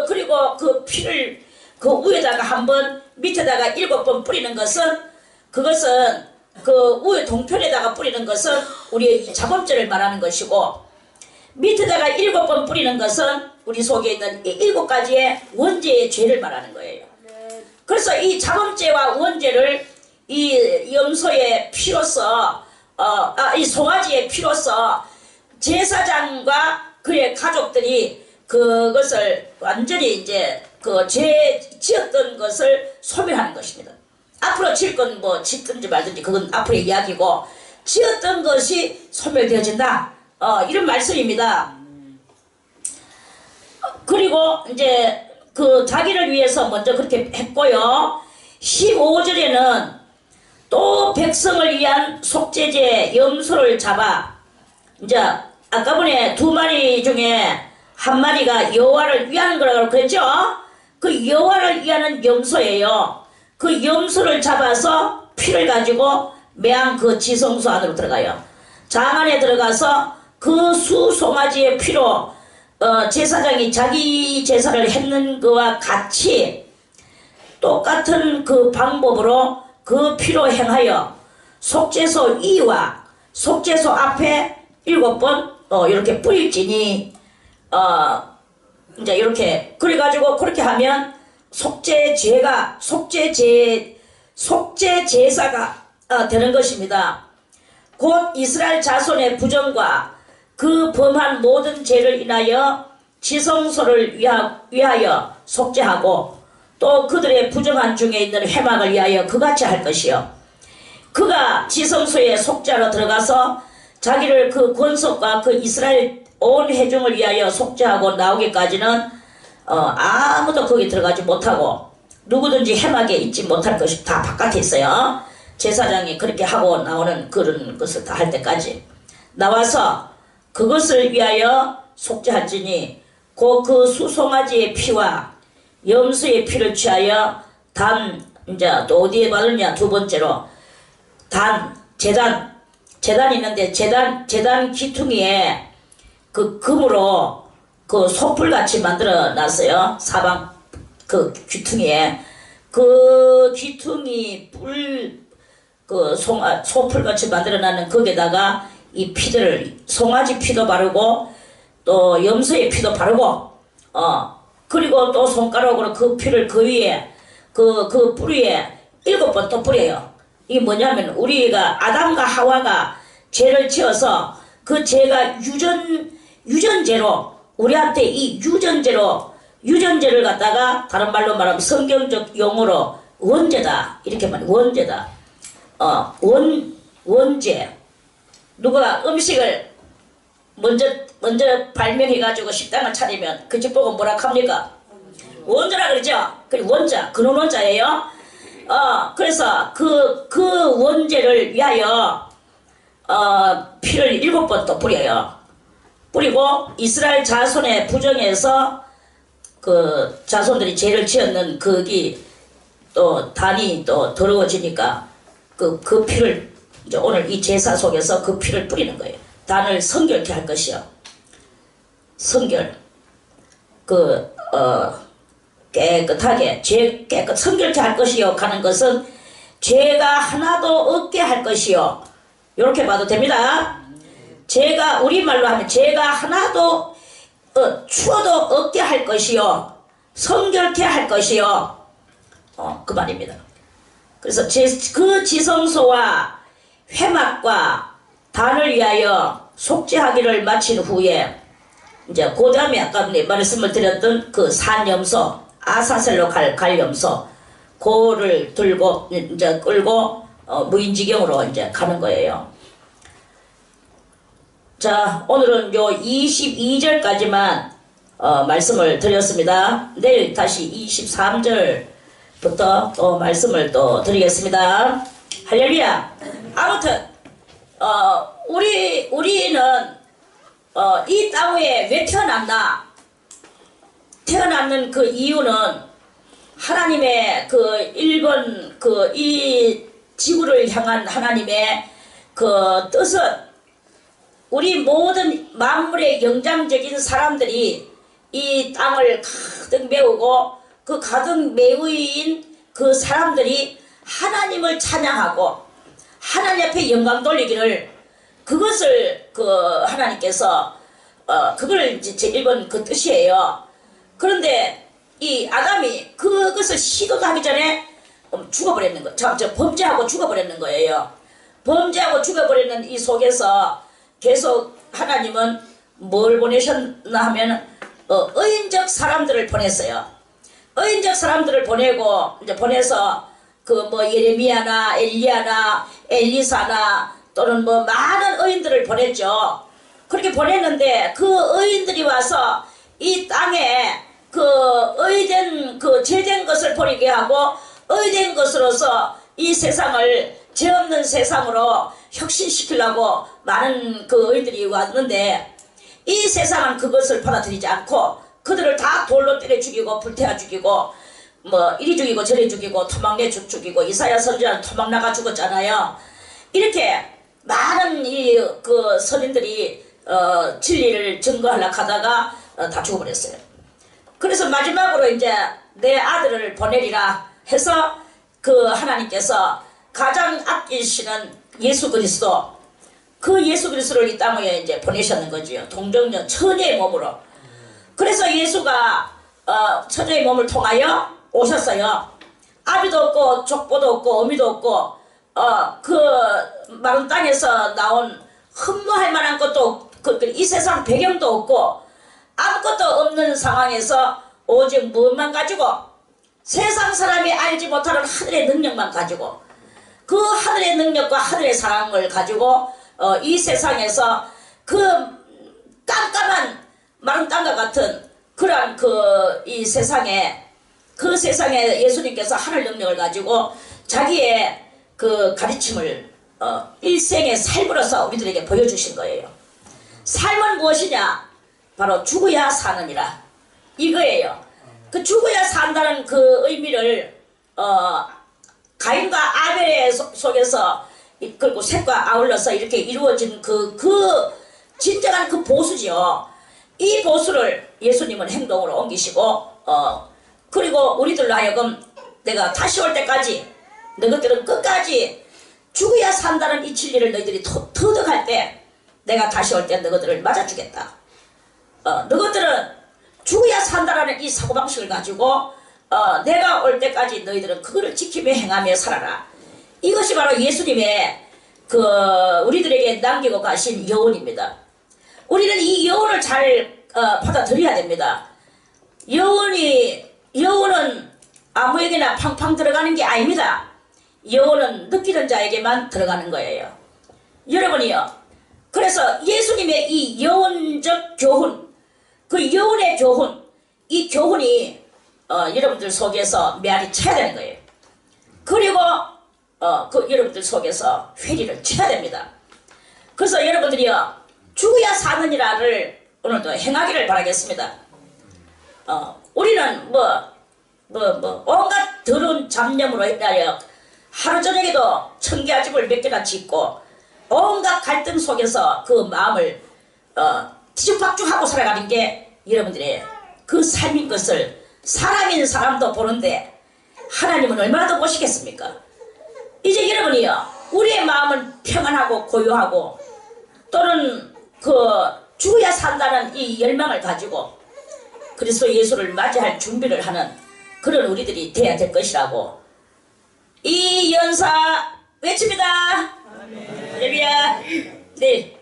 그리고 그 피를 그 위에다가 한번 밑에다가 7번 뿌리는 것은 그것은 그 위에 동편에다가 뿌리는 것은 우리의 자범죄를 말하는 것이고 밑에다가 7번 뿌리는 것은 우리 속에 있는 7가지의 원죄의 죄를 말하는 거예요. 그래서 이 자범죄와 원죄를 이 염소의 피로서 이 송아지의 피로서 제사장과 그의 가족들이 그것을 완전히 이제 그 죄 지었던 것을 소멸하는 것입니다. 앞으로 질 건 뭐 짓든지 말든지 그건 앞으로의 이야기고 지었던 것이 소멸되어진다. 이런 말씀입니다. 그리고 이제 그 자기를 위해서 먼저 그렇게 했고요. 15절에는 또 백성을 위한 속죄제 염소를 잡아 이제 아까 전에 2마리 중에 1마리가 여호와를 위하는 거라고 그랬죠? 그 여호와를 위하는 염소예요. 그 염소를 잡아서 피를 가지고 매양 그 지성소 안으로 들어가요. 장 안에 들어가서 그 수송아지의 피로 제사장이 자기 제사를 했는 것과 같이 똑같은 그 방법으로 그 피로 행하여 속죄소 이와 속죄소 앞에 7번 이렇게 뿌릴지니 이제 이렇게 그래가지고 그렇게 하면 속죄제사가 되는 것입니다. 곧 이스라엘 자손의 부정과 그 범한 모든 죄를 인하여 지성소를 위하여 속죄하고 또 그들의 부정한 중에 있는 회막을 위하여 그같이 할 것이요. 그가 지성소에 속죄하러 들어가서 자기를 그 권속과 그 이스라엘 온 회중을 위하여 속죄하고 나오기까지는 아무도 거기 들어가지 못하고 누구든지 해막에 있지 못할 것이 다 바깥에 있어요. 제사장이 그렇게 하고 나오는 그런 것을 다 할 때까지 나와서 그것을 위하여 속죄할지니 곧 그 수송아지의 피와 염소의 피를 취하여 이제 또 어디에 받느냐 2번째로 제단이 있는데 제단 기퉁이에 그 금으로 그 소풀같이 만들어 놨어요. 사방 그 귀퉁이에 그 귀퉁이 소풀같이 만들어놨는 거기에다가 이 피들을 송아지 피도 바르고 또 염소의 피도 바르고 그리고 또 손가락으로 그 피를 그 위에 그 뿌리에 7번 또 뿌려요. 이게 뭐냐면 우리가 아담과 하와가 죄를 지어서 그 죄가 유전죄로 우리한테 이 유전죄를 갖다가 다른 말로 말하면 성경적 용어로 원죄다 이렇게 말해. 원죄다. 원죄. 누가 음식을 먼저 발명해가지고 식당을 차리면 그 집 보고 뭐라 합니까? 원자라 그러죠? 그리고 원자, 근원 원자예요. 그래서 그 원죄를 위하여 피를 7번 또 뿌려요. 뿌리고 이스라엘 자손의 부정에서 그 자손들이 죄를 지었는 거기 또 단이 또 더러워지니까 그 피를 이제 오늘 이 제사 속에서 그 피를 뿌리는 거예요. 단을 성결케 할 것이요. 성결. 깨끗하게 성결케 할 것이요 하는 것은 죄가 하나도 없게 할 것이요. 이렇게 봐도 됩니다. 죄가 우리말로 하면 죄가 하나도 추워도 없게 할 것이요. 성결케 할 것이요. 그 말입니다. 그래서 그 지성소와 회막과 단을 위하여 속죄하기를 마친 후에 이제 그 다음에 아까 말씀을 드렸던 그 산염소 아사셀로 갈 염소 그를 들고 이제 끌고 무인지경으로 이제 가는 거예요. 자, 오늘은 요 22절까지만 말씀을 드렸습니다. 내일 다시 23절부터 또 말씀을 또 드리겠습니다. 할렐루야. 아무튼 우리는 이 땅 위에 왜 태어났나? 태어났는 그 이유는 하나님의 이 지구를 향한 하나님의 그 뜻은 우리 모든 만물의 영장적인 사람들이 이 땅을 가득 메우고 그 가득 메우인 그 사람들이 하나님을 찬양하고 하나님 앞에 영광 돌리기를 그것을 하나님께서 그걸 이제 1번 그 뜻이에요. 그런데 이 아담이 그것을 시도도 하기 전에 죽어버렸는 거. 범죄하고 죽어버렸는 거예요. 범죄하고 죽어버리는 이 속에서 계속 하나님은 뭘 보내셨나 하면 의인적 사람들을 보냈어요. 의인적 사람들을 보내서 예레미야나 엘리야나 엘리사나 또는 많은 의인들을 보냈죠. 그렇게 보냈는데 그 의인들이 와서 이 땅에 의된 죄된 것을 버리게 하고 의된 것으로서 이 세상을 죄 없는 세상으로 혁신시키려고 많은 의인들이 왔는데 이 세상은 그것을 받아들이지 않고 그들을 다 돌로 때려 죽이고 불태워 죽이고 이리 죽이고 저리 죽이고 토막내 죽이고 이사야 선지자는 토막 나가 죽었잖아요. 이렇게 많은 선인들이 진리를 증거하려고 하다가 다 죽어버렸어요. 그래서 마지막으로 이제 내 아들을 보내리라 해서 하나님께서 가장 아끼시는 예수 그리스도 그 예수 그리스도를 이 땅에 이제 보내셨는 거지요. 동정녀 처녀의 몸으로. 그래서 예수가 처녀의 몸을 통하여 오셨어요. 아비도 없고 족보도 없고 어미도 없고 마른 땅에서 나온 흠모할 만한 것도 이 세상 배경도 없고 아무것도 없는 상황에서 오직 무엇만 가지고 세상 사람이 알지 못하는 하늘의 능력만 가지고 그 하늘의 능력과 하늘의 사랑을 가지고 이 세상에서 그 깜깜한 마른 땅과 같은 그러한 이 세상에 예수님께서 하늘 능력을 가지고 자기의 가르침을 일생의 삶으로서 우리들에게 보여주신 거예요. 삶은 무엇이냐? 바로 죽어야 사느니라 이거예요. 그 죽어야 산다는 그 의미를 가인과 아벨의 속에서 그리고 셋과 아울러서 이렇게 이루어진 진정한 그 보수지요. 이 보수를 예수님은 행동으로 옮기시고 그리고 우리들로 하여금 내가 다시 올 때까지 너희들은 끝까지 죽어야 산다는 이 진리를 너희들이 터득할 때 내가 다시 올 때 너희들을 맞아주겠다. 너희들은 죽어야 산다라는 이 사고방식을 가지고 내가 올 때까지 너희들은 그거를 지키며 행하며 살아라. 이것이 바로 예수님의 우리들에게 남기고 가신 여운입니다. 우리는 이 여운을 잘 받아들여야 됩니다. 여운은 아무에게나 팡팡 들어가는 게 아닙니다. 여운은 느끼는 자에게만 들어가는 거예요. 여러분이요. 그래서 예수님의 이 여운적 교훈, 그 여운의 교훈, 이 교훈이 여러분들 속에서 메아리 쳐야 되는 거예요. 그리고 여러분들 속에서 회리를 쳐야 됩니다. 그래서 여러분들이요, 죽어야 사느니라를 오늘도 행하기를 바라겠습니다. 우리는 온갖 더러운 잡념으로 인하여 하루 저녁에도 청계아집을 몇 개나 짓고 온갖 갈등 속에서 그 마음을 뒤죽박죽하고 살아가는 게 여러분들의 그 삶인 것을 사람인 사람도 보는데 하나님은 얼마나 더 보시겠습니까? 이제 여러분이요, 우리의 마음은 평안하고 고요하고 또는 죽어야 산다는 이 열망을 가지고 그리스도 예수를 맞이할 준비를 하는 그런 우리들이 돼야 될 것이라고 이 연사 외칩니다. 할렐루야. 네.